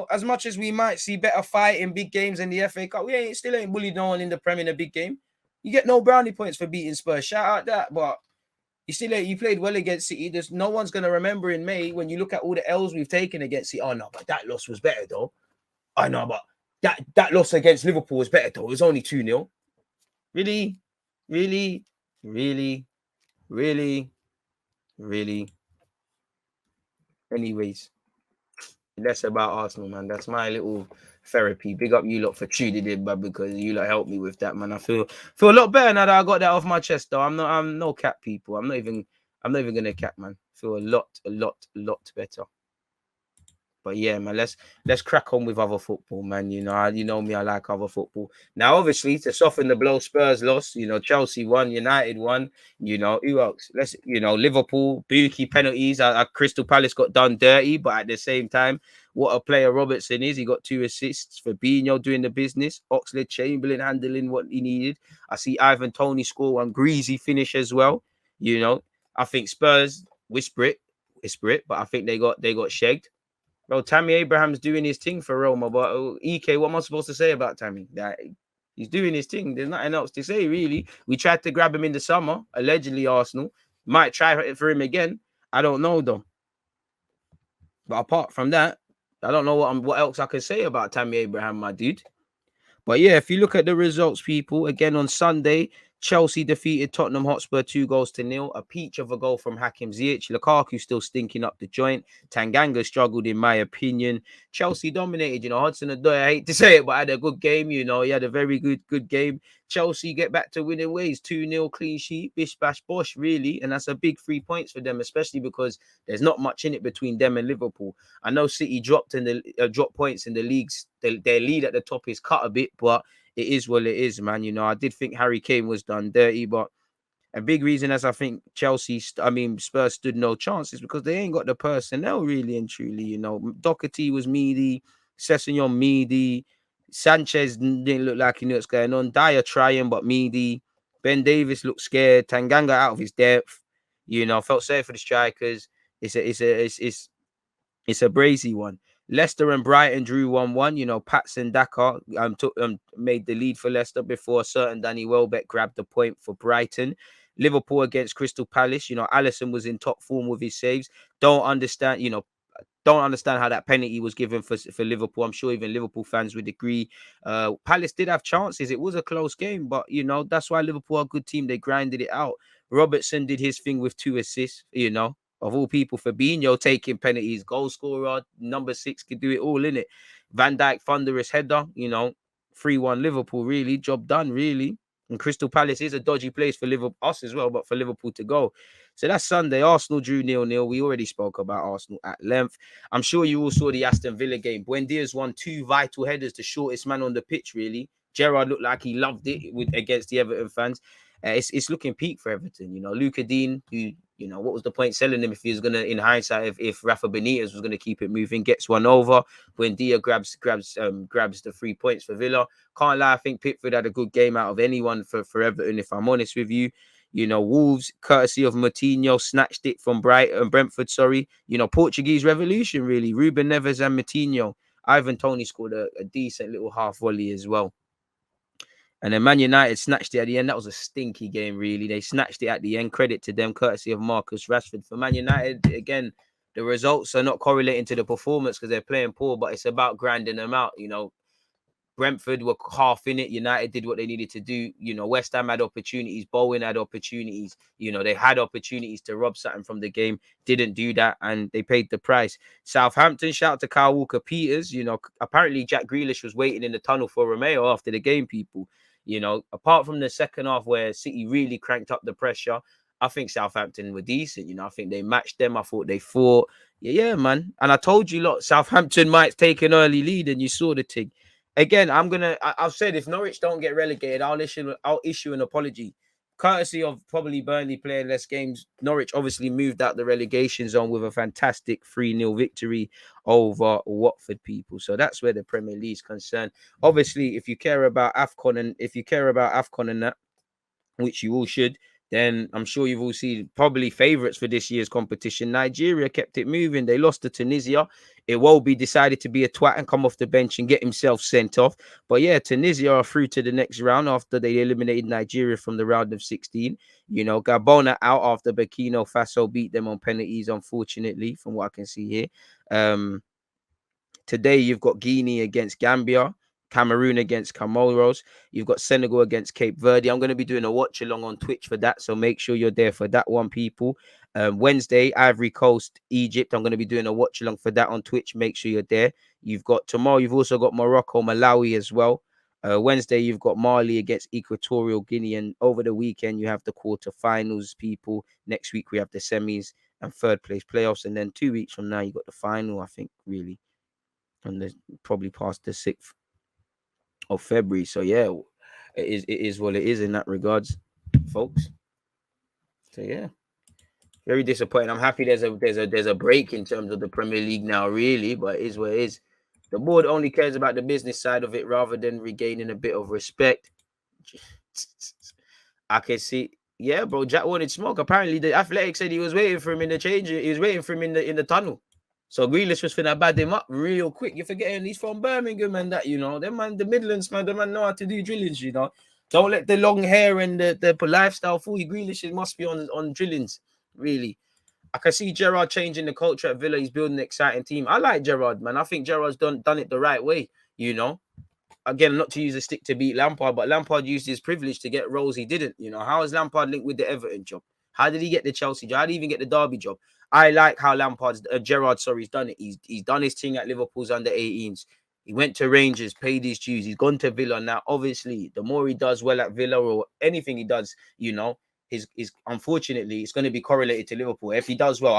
As much as we might see better fight in big games in the FA Cup, we still ain't bullied no one in the Premier in a big game. You get no brownie points for beating Spurs. Shout out that, but you played well against City. There's no one's gonna remember in May when you look at all the L's we've taken against City. Oh no, but that loss was better though. I know, but that loss against Liverpool was better though. It was only 2-0. Really, really, really, really, really. Anyways. Less about Arsenal, man. That's my little therapy. Big up you lot for tuning in, man, because you lot helped me with that, man. I feel a lot better now that I got that off my chest, though. I'm no cat people. I'm not even gonna cat, man. Feel a lot better. But yeah, man, let's crack on with other football, man. You know me, I like other football. Now, obviously, to soften the blow, Spurs lost. Chelsea won, United won. Who else? Liverpool, Buki penalties. Crystal Palace got done dirty, but at the same time, what a player Robertson is. He got 2 assists. Fabinho doing the business. Oxlade-Chamberlain handling what he needed. I see Ivan Toney score one greasy finish as well. I think Spurs whisper it, but I think they got shagged. Bro, Tammy Abraham's doing his thing for Roma, but EK, what am I supposed to say about Tammy? That he's doing his thing. There's nothing else to say, really. We tried to grab him in the summer, allegedly Arsenal. Might try it for him again. I don't know, though. But apart from that, I don't know what else I can say about Tammy Abraham, my dude. But yeah, if you look at the results, people, again on Sunday, Chelsea defeated Tottenham Hotspur 2-0. A peach of a goal from Hakim Ziyech. Lukaku still stinking up the joint. Tanganga struggled, in my opinion. Chelsea dominated. Hudson-Odoi, I hate to say it, but had a good game. He had a very good game. Chelsea get back to winning ways. 2-0 clean sheet. Bish, bash, bosh, really. And that's a big 3 points for them, especially because there's not much in it between them and Liverpool. I know City dropped points in the leagues. Their lead at the top is cut a bit, but it is what it is, man. I did think Harry Kane was done dirty, but a big reason as I think Spurs stood no chance is because they ain't got the personnel, really and truly. Doherty was meaty, Sessegnon meaty, Sanchez didn't look like he knew what's going on. Dyer trying, but meaty. Ben Davis looked scared. Tanganga out of his depth. Felt sorry for the strikers. It's a brazy one. Leicester and Brighton drew 1-1. Patson Daka made the lead for Leicester before a certain Danny Welbeck grabbed the point for Brighton. Liverpool against Crystal Palace. Alisson was in top form with his saves. Don't understand how that penalty was given for Liverpool. I'm sure even Liverpool fans would agree. Palace did have chances. It was a close game, but that's why Liverpool are a good team. They grinded it out. Robertson did his thing with 2 assists. Of all people, Fabinho taking penalties, goal scorer, number 6 could do it all, innit? Van Dijk, thunderous header, 3-1 Liverpool, really. Job done, really. And Crystal Palace is a dodgy place for Liverpool, us as well, but for Liverpool to go. So that's Sunday. Arsenal drew 0-0. We already spoke about Arsenal at length. I'm sure you all saw the Aston Villa game. Buendia's won 2 vital headers, the shortest man on the pitch, really. Gerrard looked like he loved it against the Everton fans. It's looking peak for Everton. Luka Dean, who, what was the point selling him if he was going to, in hindsight, if Rafa Benitez was going to keep it moving, gets one over. Buendia grabs the 3 points for Villa. Can't lie, I think Pickford had a good game out of anyone for Everton, if I'm honest with you. Wolves, courtesy of Moutinho, snatched it from Brentford, sorry. Portuguese revolution, really. Ruben Neves and Moutinho. Ivan Toney scored a decent little half volley as well. And then Man United snatched it at the end. That was a stinky game, really. They snatched it at the end. Credit to them, courtesy of Marcus Rashford. For Man United, again, the results are not correlating to the performance because they're playing poor, but it's about grinding them out. Brentford were half in it. United did what they needed to do. West Ham had opportunities. Bowen had opportunities. They had opportunities to rob something from the game. Didn't do that, and they paid the price. Southampton, shout out to Kyle Walker-Peters. Apparently Jack Grealish was waiting in the tunnel for Romeo after the game, people. Apart from the second half where City really cranked up the pressure, I think Southampton were decent. I think they matched them. I thought they fought. Yeah, man. And I told you, Southampton might take an early lead, and you saw the thing. Again, I've said if Norwich don't get relegated, I'll issue an apology. Courtesy of probably Burnley playing less games, Norwich obviously moved out the relegation zone with a fantastic 3-0 victory over Watford, people. So that's where the Premier League is concerned. Obviously, if you care about AFCON and that, which you all should, then I'm sure you've all seen probably favourites for this year's competition. Nigeria kept it moving. They lost to Tunisia. Iwobi decided to be a twat and come off the bench and get himself sent off. But yeah, Tunisia are through to the next round after they eliminated Nigeria from the round of 16. Gabon are out after Burkina Faso beat them on penalties, unfortunately, from what I can see here. Today, you've got Guinea against Gambia. Cameroon against Comoros. You've got Senegal against Cape Verde. I'm going to be doing a watch along on Twitch for that, so make sure you're there for that one, people. Wednesday, Ivory Coast, Egypt. I'm going to be doing a watch along for that on Twitch. Make sure you're there. You've got tomorrow. You've also got Morocco, Malawi as well. Wednesday, you've got Mali against Equatorial Guinea, and over the weekend you have the quarterfinals, people. Next week we have the semis and third place playoffs, and then 2 weeks from now you got the final, I think, really, and probably past the 6th of February. So yeah, it is what it is in that regards, folks. So yeah, very disappointing. I'm happy there's a break in terms of the Premier League now, really, but it is what it is. The board only cares about the business side of it rather than regaining a bit of respect. I can see, yeah, bro. Jack wanted smoke. Apparently, the Athletic said he was waiting for him in the change. He was waiting for him in the tunnel. So Grealish was finna bad him up real quick. You're forgetting he's from Birmingham and that, you know. Them man, the Midlands, man, them man know how to do drillings, you know. Don't let the long hair and the lifestyle fool you. Grealish must be on drillings, really. I can see Gerrard changing the culture at Villa. He's building an exciting team. I like Gerrard, man. I think Gerrard's done it the right way, you know. Again, not to use a stick to beat Lampard, but Lampard used his privilege to get roles he didn't. You know, how is Lampard linked with the Everton job? How did he get the Chelsea job? How did he even get the Derby job? I like how Gerrard, he's done it. He's done his thing at Liverpool's under 18s. He went to Rangers, paid his dues. He's gone to Villa now. Obviously, the more he does well at Villa or anything he does, you know, his unfortunately it's going to be correlated to Liverpool. If he does well,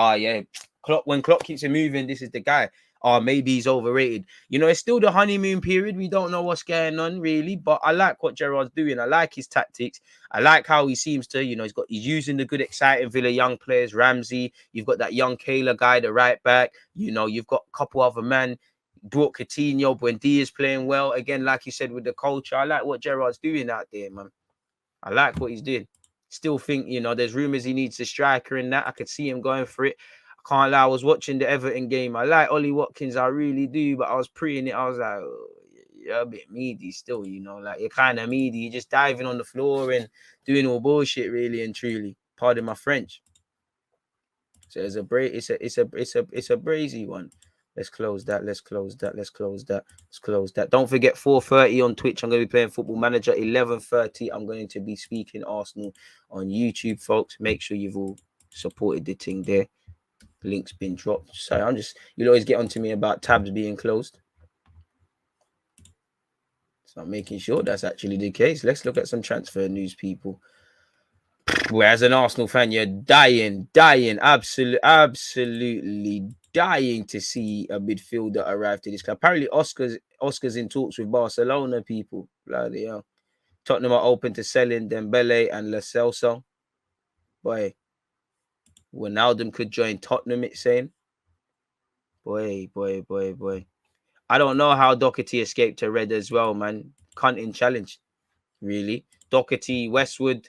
when Klopp keeps him moving, this is the guy. Maybe he's overrated. You know, it's still the honeymoon period. We don't know what's going on, really. But I like what Gerrard's doing. I like his tactics. I like how he seems to, you know, he's using the good, exciting Villa young players. Ramsey, you've got that young Kayla guy, the right back. You know, you've got a couple other men. Brought Coutinho, Buendia's playing well. Again, like you said, with the culture. I like what Gerrard's doing out there, man. I like what he's doing. Still think, you know, there's rumors he needs a striker in that. I could see him going for it. I can't lie, I was watching the Everton game. I like Ollie Watkins, I really do, but I was preying it. I was like, oh, you're a bit meaty still, you know, like you're kind of meaty. You're just diving on the floor and doing all bullshit, really and truly. Pardon my French. So it's a brazy one. Let's close that. Don't forget 4:30 on Twitch. I'm going to be playing Football Manager. 11:30. I'm going to be speaking Arsenal on YouTube, folks. Make sure you've all supported the thing there. Link's been dropped. So you'll always get onto me about tabs being closed. So I'm making sure that's actually the case. Let's look at some transfer news, people. Whereas an Arsenal fan, you're dying, absolutely dying to see a midfielder arrive to this club. Apparently, Oscar's in talks with Barcelona, people. Bloody hell. Tottenham are open to selling Dembele and Lo Celso. Boy. Wijnaldum could join Tottenham, it's saying. Boy. I don't know how Doherty escaped to red as well, man. Cunting challenge, really. Doherty, Westwood.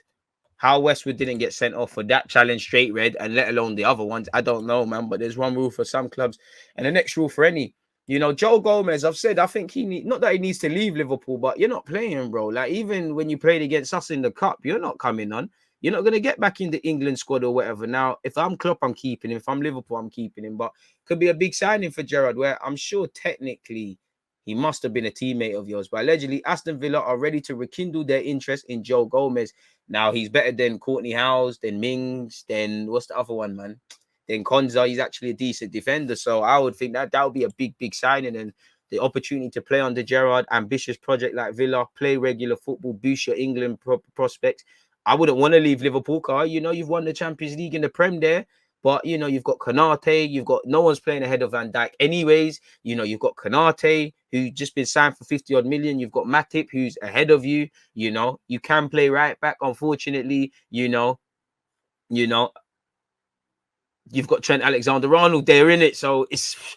How Westwood didn't get sent off for that challenge straight red, and let alone the other ones, I don't know, man. But there's one rule for some clubs and the next rule for any. You know, Joe Gomez, I've said, I think not that he needs to leave Liverpool, but you're not playing, bro. Like, even when you played against us in the cup, you're not coming on. You're not going to get back in the England squad or whatever. Now, if I'm Klopp, I'm keeping him. If I'm Liverpool, I'm keeping him. But could be a big signing for Gerrard, where I'm sure technically he must have been a teammate of yours. But allegedly, Aston Villa are ready to rekindle their interest in Joe Gomez. Now, he's better than Courtney Howes, than Mings, than what's the other one, man? Then Konza, he's actually a decent defender. So I would think that would be a big signing. And the opportunity to play under Gerrard, ambitious project like Villa, play regular football, boost your England prospects. I wouldn't want to leave Liverpool, car. You know, you've won the Champions League in the Prem there. But, you know, you've got Konate. You've got no one's playing ahead of Van Dijk anyways. You know, you've got Konate, who's just been signed for 50-odd million. You've got Matip, who's ahead of you. You know, you can play right back, unfortunately. You know, you've got Trent Alexander-Arnold there, in it. So it's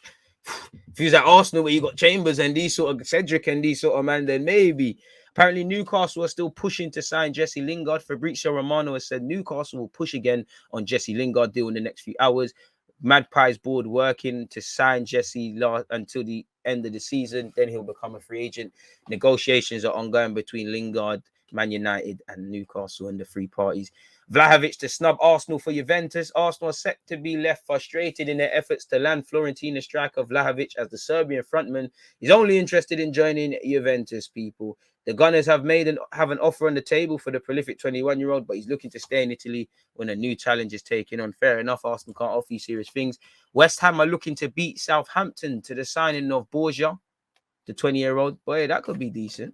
feels like Arsenal where you got Chambers and these sort of Cedric and these sort of man, then maybe. Apparently, Newcastle are still pushing to sign Jesse Lingard. Fabrizio Romano has said Newcastle will push again on Jesse Lingard deal in the next few hours. Magpies board working to sign Jesse until the end of the season. Then he'll become a free agent. Negotiations are ongoing between Lingard, Man United and Newcastle and the three parties. Vlahovic to snub Arsenal for Juventus. Arsenal are set to be left frustrated in their efforts to land Fiorentina striker Vlahovic, as the Serbian frontman is only interested in joining Juventus, people. The Gunners have an offer on the table for the prolific 21-year-old, but he's looking to stay in Italy when a new challenge is taken on. Fair enough, Arsenal can't offer you serious things. West Ham are looking to beat Southampton to the signing of Borgia, the 20-year-old. Boy, that could be decent.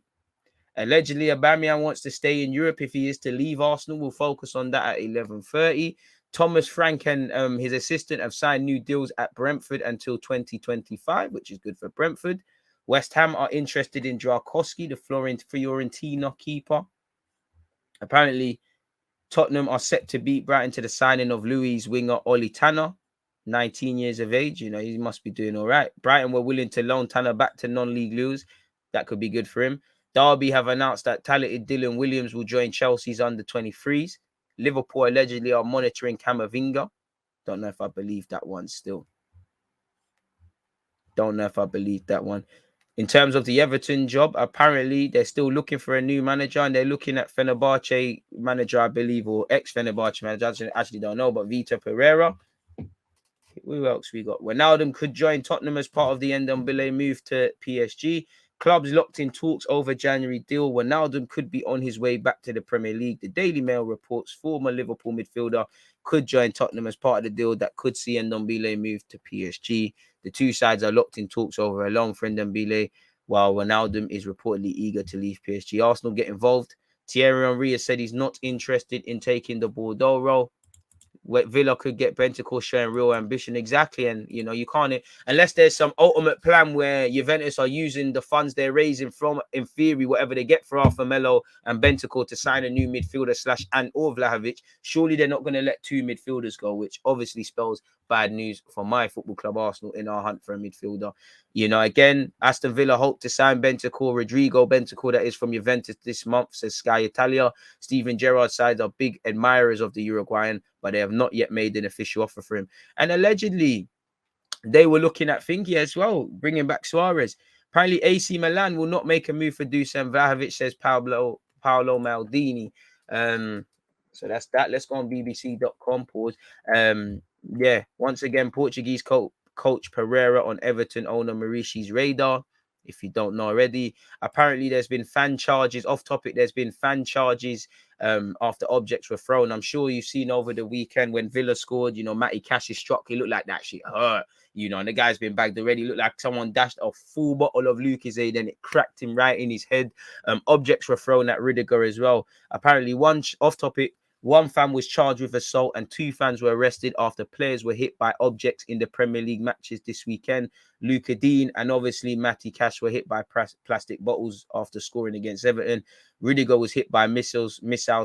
Allegedly, Aubameyang wants to stay in Europe. If he is to leave Arsenal, we'll focus on that at 11:30. Thomas Frank and his assistant have signed new deals at Brentford until 2025, which is good for Brentford. West Ham are interested in Drakowski, the Fiorentina keeper. Apparently, Tottenham are set to beat Brighton to the signing of Louis winger Oli Tanner, 19 years of age. You know, he must be doing all right. Brighton were willing to loan Tanner back to non-league Lewis. That could be good for him. Derby have announced that talented Dylan Williams will join Chelsea's under-23s. Liverpool allegedly are monitoring Camavinga. Don't know if I believe that one still. Don't know if I believe that one. In terms of the Everton job, apparently they're still looking for a new manager, and they're looking at Fenerbahce manager, I believe, or ex-Fenerbahce manager. I actually don't know, but Vitor Pereira. Who else we got? Wijnaldum could join Tottenham as part of the Ndombele move to PSG. Clubs locked in talks over January deal. Wijnaldum could be on his way back to the Premier League. The Daily Mail reports former Liverpool midfielder could join Tottenham as part of the deal that could see Ndombele move to PSG. The two sides are locked in talks over a loan for Ndombele, while Wijnaldum is reportedly eager to leave PSG. Arsenal get involved. Thierry Henry has said he's not interested in taking the Bordeaux role. Villa could get Bentancur showing real ambition. Exactly. And, you know, you can't, unless there's some ultimate plan where Juventus are using the funds they're raising from, in theory, whatever they get for Arthur Melo and Bentancur to sign a new midfielder / or Vlahovic, surely they're not going to let two midfielders go, which obviously spells bad news for my football club, Arsenal, in our hunt for a midfielder. You know, again, Aston Villa hope to sign Bentancur, Rodrigo Bentancur, that is from Juventus this month, says Sky Italia. Steven Gerrard's sides are big admirers of the Uruguayan, but they have not yet made an official offer for him. And allegedly, they were looking at Finky as well, bringing back Suarez. Apparently, AC Milan will not make a move for Dusan Vlahovic, says Paolo Maldini. So that's that. Let's go on bbc.com. Pause. Yeah, once again, Portuguese coach Pereira on Everton owner Maurice's radar. If you don't know already, apparently there's been fan charges. Off topic, there's been fan charges after objects were thrown. I'm sure you've seen over the weekend when Villa scored, you know, Matty Cash's struck. He looked like that shit hurt, you know, and the guy's been bagged already. Looked like someone dashed a full bottle of Lucozade and it cracked him right in his head. Objects were thrown at Rudiger as well. Apparently, off topic, one fan was charged with assault and two fans were arrested after players were hit by objects in the Premier League matches this weekend. Luca Dean and obviously Matty Cash were hit by plastic bottles after scoring against Everton. Rudiger was hit by missiles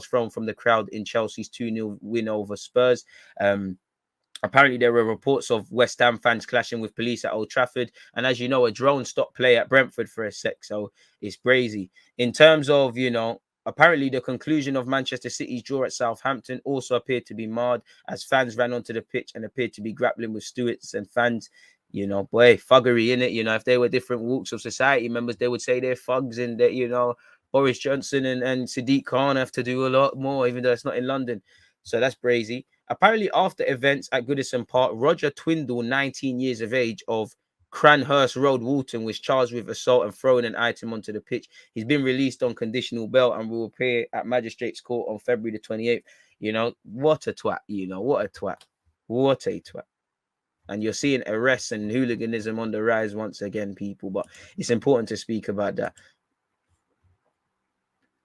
thrown from the crowd in Chelsea's 2-0 win over Spurs. Apparently, there were reports of West Ham fans clashing with police at Old Trafford. And as you know, a drone stopped play at Brentford for a sec. So it's crazy. In terms of, you know, apparently the conclusion of Manchester City's draw at Southampton also appeared to be marred as fans ran onto the pitch and appeared to be grappling with stewards and fans. You know, boy, thuggery in it. You know, if they were different walks of society members, they would say they're thugs and that, you know, Boris Johnson and Sadiq Khan have to do a lot more, even though it's not in London. So that's crazy. Apparently, after events at Goodison Park, Roger Twindle, 19 years of age, of Cranhurst Road, Walton, was charged with assault and throwing an item onto the pitch. He's been released on conditional bail and will appear at Magistrates Court on February the 28th. You know, what a twat. You know, what a twat. What a twat. And you're seeing arrests and hooliganism on the rise once again, people. But it's important to speak about that.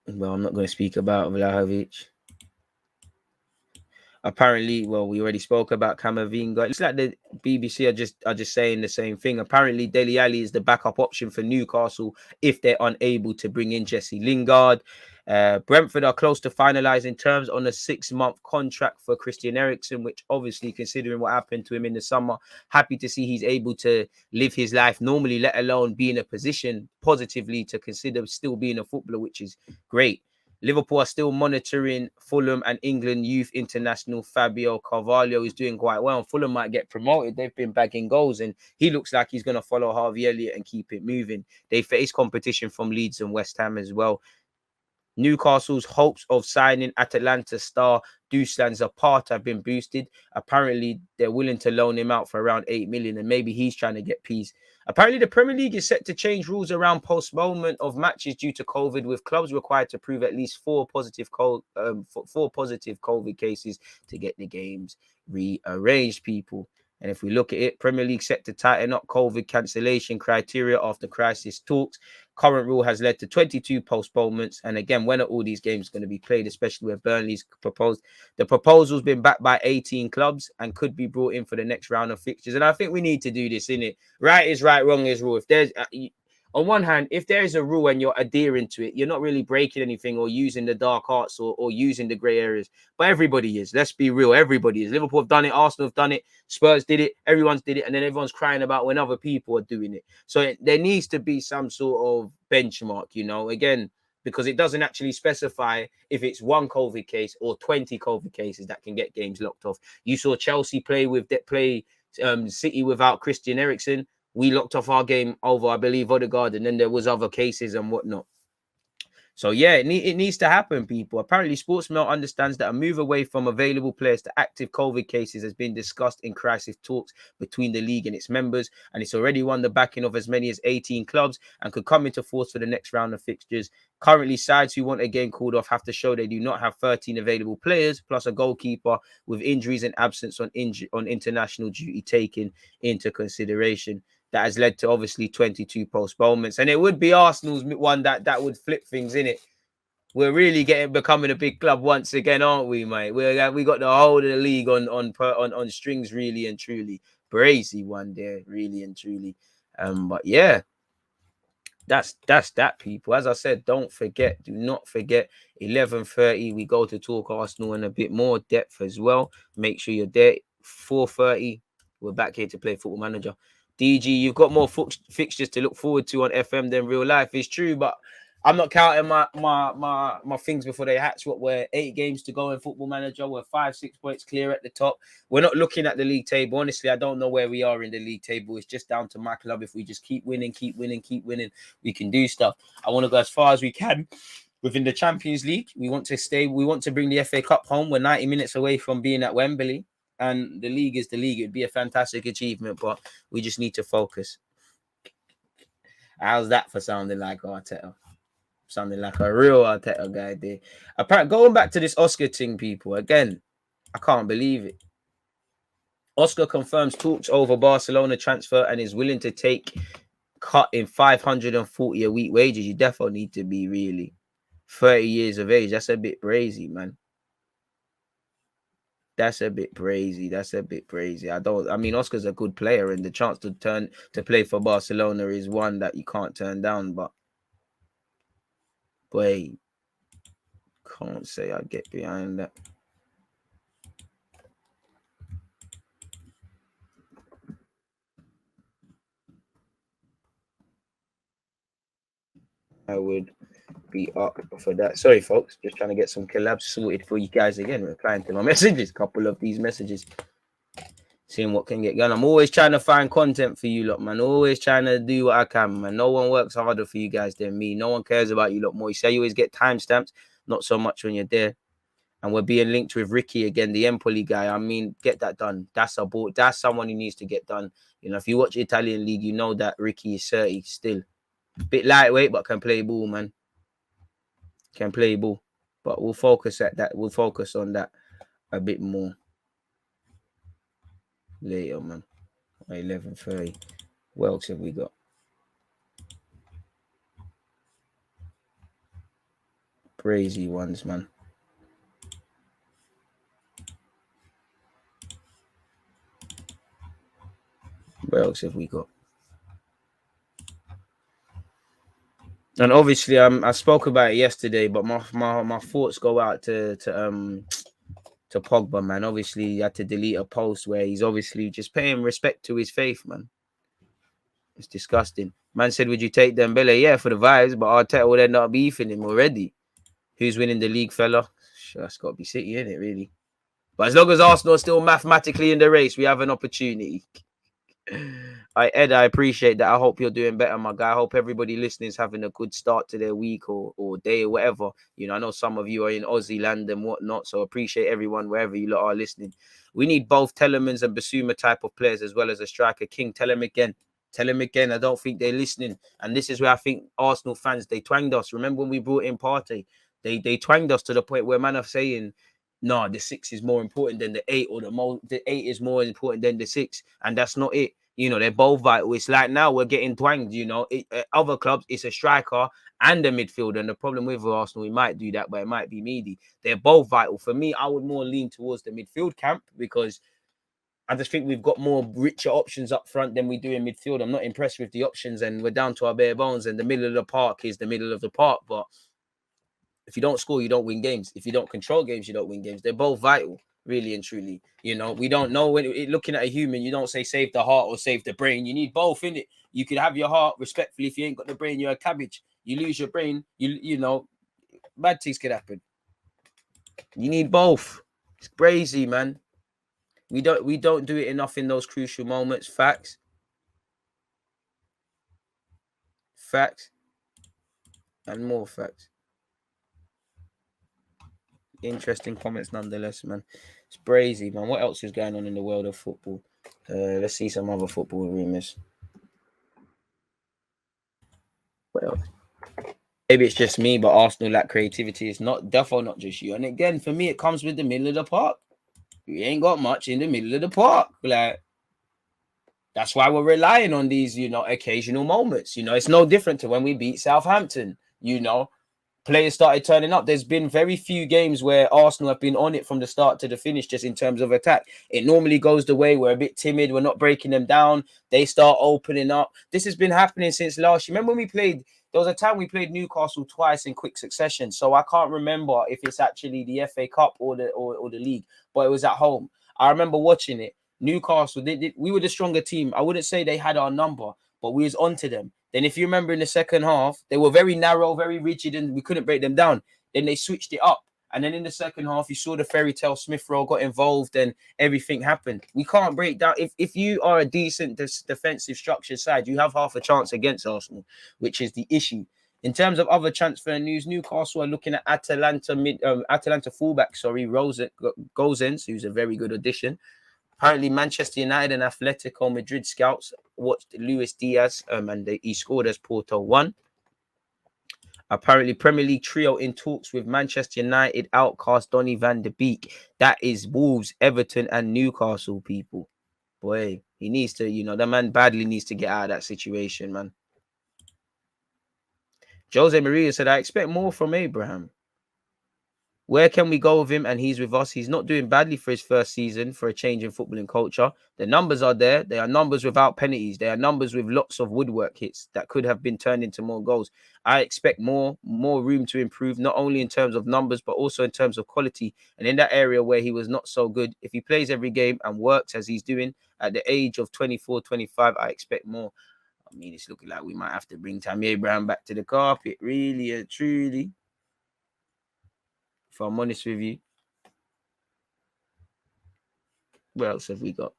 Well, I'm not going to speak about Vlahovic. Apparently, well, we already spoke about Camavinga. It's like the BBC are just saying the same thing. Apparently, Dele Alli is the backup option for Newcastle if they're unable to bring in Jesse Lingard. Brentford are close to finalising terms on a 6-month contract for Christian Eriksen, which obviously, considering what happened to him in the summer, happy to see he's able to live his life normally, let alone be in a position positively to consider still being a footballer, which is great. Liverpool are still monitoring Fulham and England youth international Fabio Carvalho is doing quite well. Fulham might get promoted. They've been bagging goals and he looks like he's going to follow Harvey Elliott and keep it moving. They face competition from Leeds and West Ham as well. Newcastle's hopes of signing Atalanta star Dusan Zapata have been boosted. Apparently, they're willing to loan him out for around 8 million, and maybe he's trying to get peace. Apparently, the Premier League is set to change rules around postponement of matches due to COVID, with clubs required to prove at least four positive COVID cases to get the games rearranged, people. And if we look at it, Premier League set to tighten up COVID cancellation criteria after crisis talks. Current rule has led to 22 postponements. And again, when are all these games going to be played, especially where Burnley's proposed? The proposal's been backed by 18 clubs and could be brought in for the next round of fixtures. And I think we need to do this, innit? Right is right, wrong is rule. If there's... on one hand, if there is a rule and you're adhering to it, you're not really breaking anything or using the dark arts or using the grey areas. But everybody is. Let's be real. Everybody is. Liverpool have done it. Arsenal have done it. Spurs did it. Everyone's did it. And then everyone's crying about when other people are doing it. So there needs to be some sort of benchmark, you know, again, because it doesn't actually specify if it's one COVID case or 20 COVID cases that can get games locked off. You saw Chelsea play City without Christian Eriksen. We locked off our game over, I believe, Odegaard, and then there was other cases and whatnot. So, yeah, it needs to happen, people. Apparently, Sportsmail understands that a move away from available players to active COVID cases has been discussed in crisis talks between the league and its members, and it's already won the backing of as many as 18 clubs and could come into force for the next round of fixtures. Currently, sides who want a game called off have to show they do not have 13 available players, plus a goalkeeper, with injuries and absence on international duty taken into consideration. That has led to obviously 22 postponements, and it would be Arsenal's one that would flip things in it. We're really becoming a big club once again, aren't we, mate? We got the whole of the league on strings, really and truly. Brazy one there, really and truly. But yeah, that's that, people. As I said, do not forget 11:30. We go to talk Arsenal in a bit more depth as well. Make sure you're there. 4:30. We're back here to play Football Manager. DG, you've got more fixtures to look forward to on FM than real life. It's true, but I'm not counting my things before they hatch. We're 8 games to go in Football Manager. We're 5-6 points clear at the top. We're not looking at the league table. Honestly, I don't know where we are in the league table. It's just down to my club. If we just keep winning, we can do stuff. I want to go as far as we can within the Champions League. We want to bring the FA Cup home. We're 90 minutes away from being at Wembley. And the league is the league. It'd be a fantastic achievement, but we just need to focus. How's that for sounding like Arteta? Sounding like a real Arteta guy there. Apparently, going back to this Oscar thing, people, again, I can't believe it. Oscar confirms talks over Barcelona transfer and is willing to take cut in 540 a week wages. You definitely need to be really 30 years of age. That's a bit brazy, man. That's a bit crazy. I mean, Oscar's a good player, and the chance to play for Barcelona is one that you can't turn down. But boy, can't say I get behind that. I would be up for that. Sorry, folks, just trying to get some collabs sorted for you guys again. Replying to my messages, couple of these messages, seeing what can get done. I'm always trying to find content for you lot, man. Always trying to do what I can, man. No one works harder for you guys than me. No one cares about you lot more. You say you always get timestamps, not so much when you're there. And we're being linked with Ricky again, the Empoli guy. I mean, get that done. That's a ball. That's someone who needs to get done. You know, if you watch Italian league, you know that Ricky is 30 still. Bit lightweight, but can play ball, man. Can play ball. But we'll focus at that. We'll focus on that a bit more later, man. 11:30. What else have we got? Crazy ones, man. What else have we got? And obviously, I spoke about it yesterday, but my thoughts go out to Pogba, man. Obviously, he had to delete a post where he's obviously just paying respect to his faith, man. It's disgusting. Man said, would you take Dembele? Yeah, for the vibes, but Arteta would end up beefing him already. Who's winning the league, fella? Sure, that's got to be City, isn't it, really? But as long as Arsenal are still mathematically in the race, we have an opportunity. Ed, I appreciate that. I hope you're doing better, my guy. I hope everybody listening is having a good start to their week or day or whatever. You know, I know some of you are in Aussie land and whatnot, so appreciate everyone wherever you lot are listening. We need both Telemans and Basuma type of players as well as a striker. King, tell him again. Tell him again. I don't think they're listening. And this is where I think Arsenal fans, they twanged us. Remember when we brought in Partey? They twanged us to the point where man are saying, no, the 6 is more important than the 8, or the 8 is more important than the 6. And that's not it. You know, they're both vital. It's like now we're getting twanged, you know. Other clubs, it's a striker and a midfielder. And the problem with Arsenal, we might do that, but it might be meaty. They're both vital. For me, I would more lean towards the midfield camp because I just think we've got more richer options up front than we do in midfield. I'm not impressed with the options, and we're down to our bare bones. And the middle of the park is the middle of the park. But if you don't score, you don't win games. If you don't control games, you don't win games. They're both vital, really and truly. You know, we don't know when looking at a human, you don't say save the heart or save the brain. You need both in it. You could have your heart respectfully. If you ain't got the brain, you're a cabbage. You lose your brain, you know, bad things could happen. You need both. It's crazy, man. We don't do it enough in those crucial moments. Facts. Facts. And more facts. Interesting comments nonetheless, man. It's crazy, man. What else is going on in the world of football? Let's see some other football rumors. What else? Maybe it's just me, but Arsenal lack creativity. It's definitely not just you. And again, for me, it comes with the middle of the park. We ain't got much in the middle of the park. Like, that's why we're relying on these, you know, occasional moments. You know, it's no different to when we beat Southampton. You know, players started turning up. There's been very few games where Arsenal have been on it from the start to the finish, just in terms of attack. It normally goes the way we're a bit timid. We're not breaking them down. They start opening up. This has been happening since last year. Remember when we played? There was a time we played Newcastle twice in quick succession. So I can't remember if it's actually the FA Cup or the league, but it was at home. I remember watching it. Newcastle, we were the stronger team. I wouldn't say they had our number, but we was onto them. Then if you remember in the second half, they were very narrow, very rigid, and we couldn't break them down. Then they switched it up. And then in the second half, you saw the fairy tale Smith Rowe got involved and everything happened. We can't break down. If you are a decent defensive structured side, you have half a chance against Arsenal, which is the issue. In terms of other transfer news, Newcastle are looking at Atalanta fullback, Gozens, who's a very good addition. Apparently, Manchester United and Atletico Madrid scouts watched Luis Diaz and he scored as Porto won. Apparently, Premier League trio in talks with Manchester United outcast Donny van de Beek. That is Wolves, Everton, and Newcastle, people. Boy, he needs to, you know, the man badly needs to get out of that situation, man. Jose Maria said, I expect more from Abraham. Where can we go with him? And he's with us. He's not doing badly for his first season for a change in footballing culture. The numbers are there. They are numbers without penalties. They are numbers with lots of woodwork hits that could have been turned into more goals. I expect more room to improve, not only in terms of numbers, but also in terms of quality. And in that area where he was not so good, if he plays every game and works as he's doing at the age of 24, 25, I expect more. I mean, it's looking like we might have to bring Tammy Abraham back to the carpet, really and truly. If I'm honest with you. What else have we got?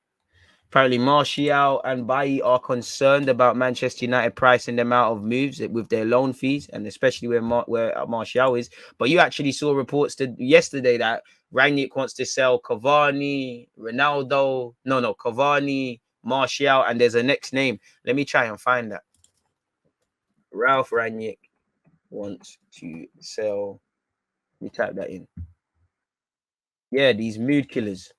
Apparently, Martial and Bailly are concerned about Manchester United pricing them out of moves with their loan fees, and especially where Martial is. But you actually saw reports yesterday that Rangnick wants to sell Cavani, Ronaldo. No, Cavani, Martial, and there's a next name. Let me try and find that. Ralph Rangnick wants to sell. Let me type that in. Yeah, these mood killers.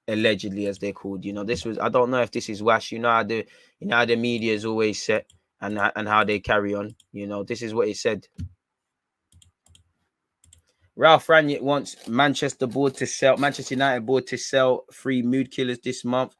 Allegedly, as they're called, you know, this was, I don't know if this is wash, you know how the media is always set and how they carry on, you know, this is what it said. Ralph Rangnick wants Manchester United board to sell 3 mood killers this month.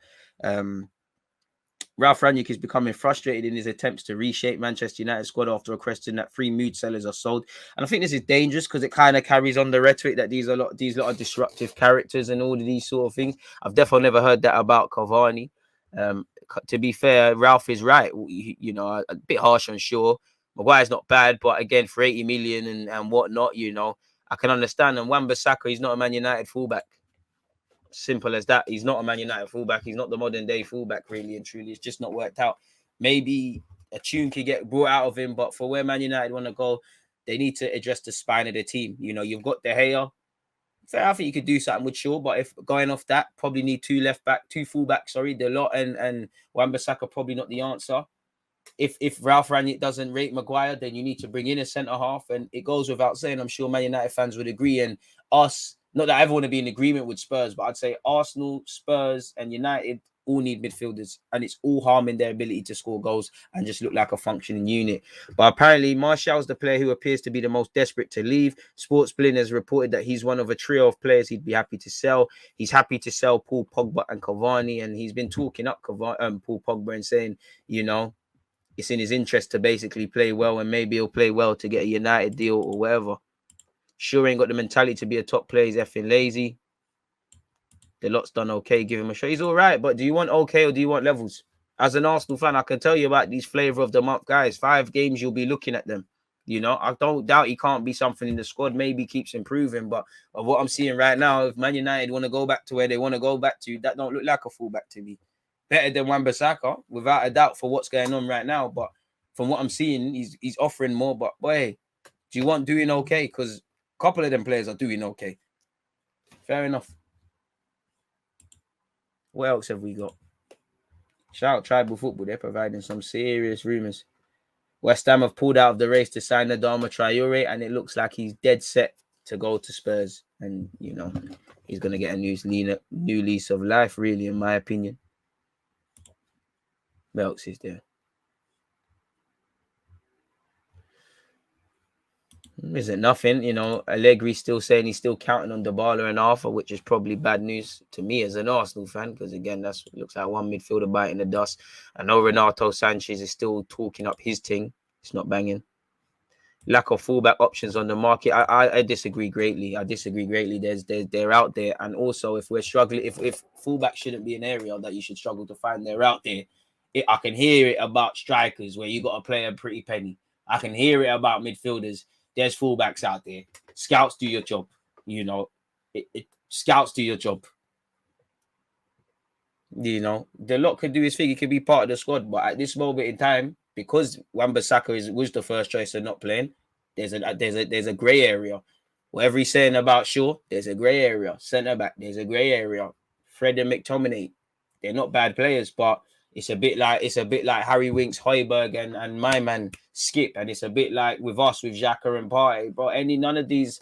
Ralph Rangnick is becoming frustrated in his attempts to reshape Manchester United squad after a question that 3 mood sellers are sold. And I think this is dangerous because it kind of carries on the rhetoric that these lot are disruptive characters and all of these sort of things. I've definitely never heard that about Cavani. To be fair, Ralph is right. You know, a bit harsh on Shaw. Maguire's not bad, but again, for 80 million and whatnot, you know, I can understand. And Wan-Bissaka, he's not a Man United fullback. Simple as that. He's not a Man United fullback. He's not the modern day fullback, really and truly. It's just not worked out. Maybe a tune could get brought out of him, but for where Man United want to go, they need to address the spine of the team. You know, you've got De Gea. Fair, I think you could do something with Shaw, but if going off that, probably need two fullbacks. Sorry, Delort and Wan-Bissaka probably not the answer. If Ralph Rangnick doesn't rate Maguire, then you need to bring in a centre half, and it goes without saying. I'm sure Man United fans would agree, and us. Not that everyone would be in agreement with Spurs, but I'd say Arsenal, Spurs, and United all need midfielders, and it's all harming their ability to score goals and just look like a functioning unit. But apparently, Martial's the player who appears to be the most desperate to leave. Sportsblin has reported that he's one of a trio of players he'd be happy to sell. He's happy to sell Paul Pogba and Cavani, and he's been talking up Paul Pogba and saying, you know, it's in his interest to basically play well, and maybe he'll play well to get a United deal or whatever. Sure ain't got the mentality to be a top player. He's effing lazy. The lot's done okay. Give him a shot. He's all right, but do you want okay or do you want levels? As an Arsenal fan, I can tell you about these flavour of the month guys. 5 games, you'll be looking at them. You know, I don't doubt he can't be something in the squad. Maybe keeps improving, but of what I'm seeing right now, if Man United want to go back to where they want to go back to, that don't look like a fullback to me. Better than Wan-Bissaka, without a doubt, for what's going on right now. But from what I'm seeing, he's offering more. But boy, do you want doing okay? Because a couple of them players are doing okay. Fair enough. What else have we got? Shout out Tribal Football. They're providing some serious rumours. West Ham have pulled out of the race to sign Adama Traore, and it looks like he's dead set to go to Spurs. And, you know, he's going to get a new lease of life, really, in my opinion. What else is there? Isn't nothing, you know. Allegri's still saying he's still counting on Dybala and Arthur, which is probably bad news to me as an Arsenal fan, because again, that's looks like one midfielder biting the dust. I know Renato Sanchez is still talking up his thing. It's not banging. Lack of fullback options on the market. I disagree greatly. They're out there, and also if we're struggling, if fullback shouldn't be an area that you should struggle to find, they're out there. I can hear it about strikers where you got to play a pretty penny. I can hear it about midfielders. There's fullbacks out there. Scouts do your job. You know, scouts do your job. You know, the lot could do his thing. He could be part of the squad, but at this moment in time, because Wan-Bissaka was the first choice and not playing, there's a grey area. Whatever he's saying about Shaw, there's a grey area. Centre back, there's a grey area. Fred and McTominay, they're not bad players, but it's a bit like Harry Winks, Højbjerg, and my man Skip, and it's a bit like with us with Xhaka and Partey. But none of these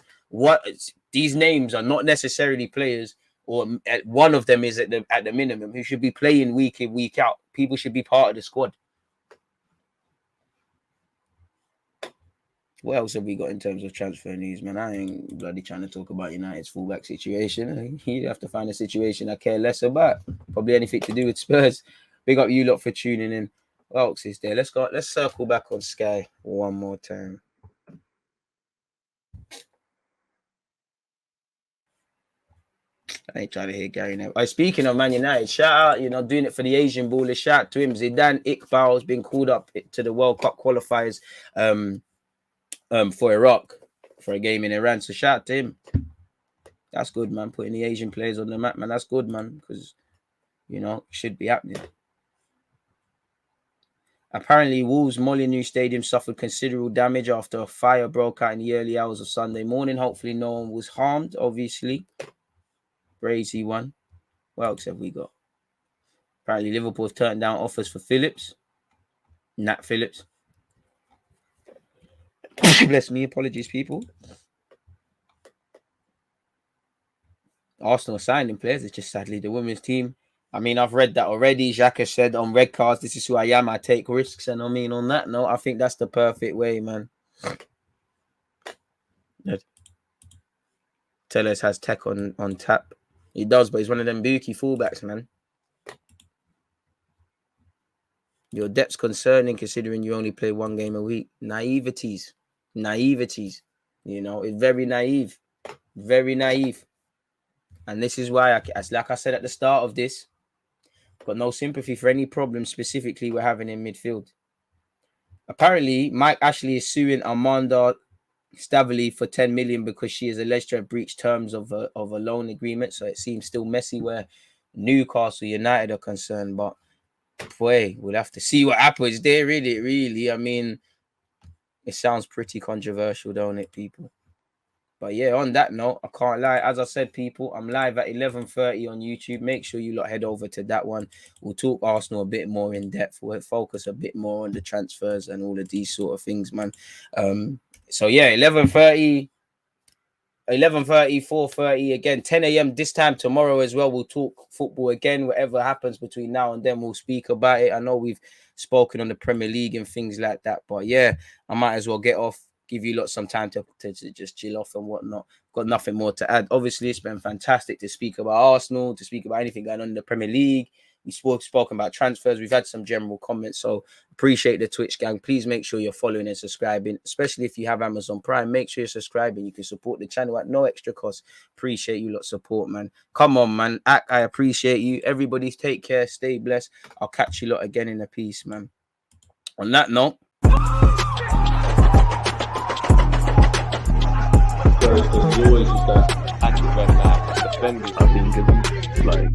names are not necessarily players, or one of them is at the minimum who should be playing week in, week out. People should be part of the squad. What else have we got in terms of transfer news, man? I ain't bloody trying to talk about United's fullback situation. You have to find a situation I care less about. Probably anything to do with Spurs. Big up you lot for tuning in. What else is there? Let's circle back on Sky one more time. I ain't trying to hear Gary now. Speaking of Man United, shout out, doing it for the Asian ballers. Shout out to him. Zidane Iqbal has been called up to the World Cup qualifiers for Iraq for a game in Iran. So shout out to him. That's good, man. Putting the Asian players on the map, man. That's good, man, because it should be happening. Apparently, Wolves' Molineux Stadium suffered considerable damage after a fire broke out in the early hours of Sunday morning. Hopefully, no one was harmed, obviously. Crazy one. What else have we got? Apparently, Liverpool have turned down offers for Nat Phillips. Bless me. Apologies, people. Arsenal signing players. It's just sadly the women's team. I mean, I've read that already. Xhaka said on Red Cards, this is who I am. I take risks. And I mean, on that note, I think that's the perfect way, man. Tellers has tech on tap. He does, but he's one of them bookie fullbacks, man. Your depth's concerning considering you only play one game a week. Naiveties. It's very naive. Very naive. And this is why, like I said at the start of this, got no sympathy for any problems specifically we're having in midfield. Apparently, Mike Ashley is suing Armando Staveley for 10 million because she is alleged to have breached terms of a loan agreement. So it seems still messy where Newcastle United are concerned. But boy, we'll have to see what happens there. Really. I mean, it sounds pretty controversial, don't it, people? But yeah, on that note, I can't lie. As I said, people, I'm live at 11:30 on YouTube. Make sure you lot head over to that one. We'll talk Arsenal a bit more in depth. We'll focus a bit more on the transfers and all of these sort of things, man. So yeah, 11:30, 4:30 again, 10 a.m. this time tomorrow as well. We'll talk football again. Whatever happens between now and then, we'll speak about it. I know we've spoken on the Premier League and things like that, but yeah, I might as well get off. Give you lot some time to just chill off and whatnot. Got nothing more to add. Obviously, it's been fantastic to speak about Arsenal, to speak about anything going on in the Premier League. We spoken about transfers. We've had some general comments. So appreciate the Twitch gang. Please make sure you're following and subscribing, especially if you have Amazon Prime. Make sure you're subscribing. You can support the channel at no extra cost. Appreciate you lot support, man. Come on, man. I appreciate you. Everybody take care. Stay blessed. I'll catch you lot again in a piece, man. On that note. There's always just that active defending. I think it's like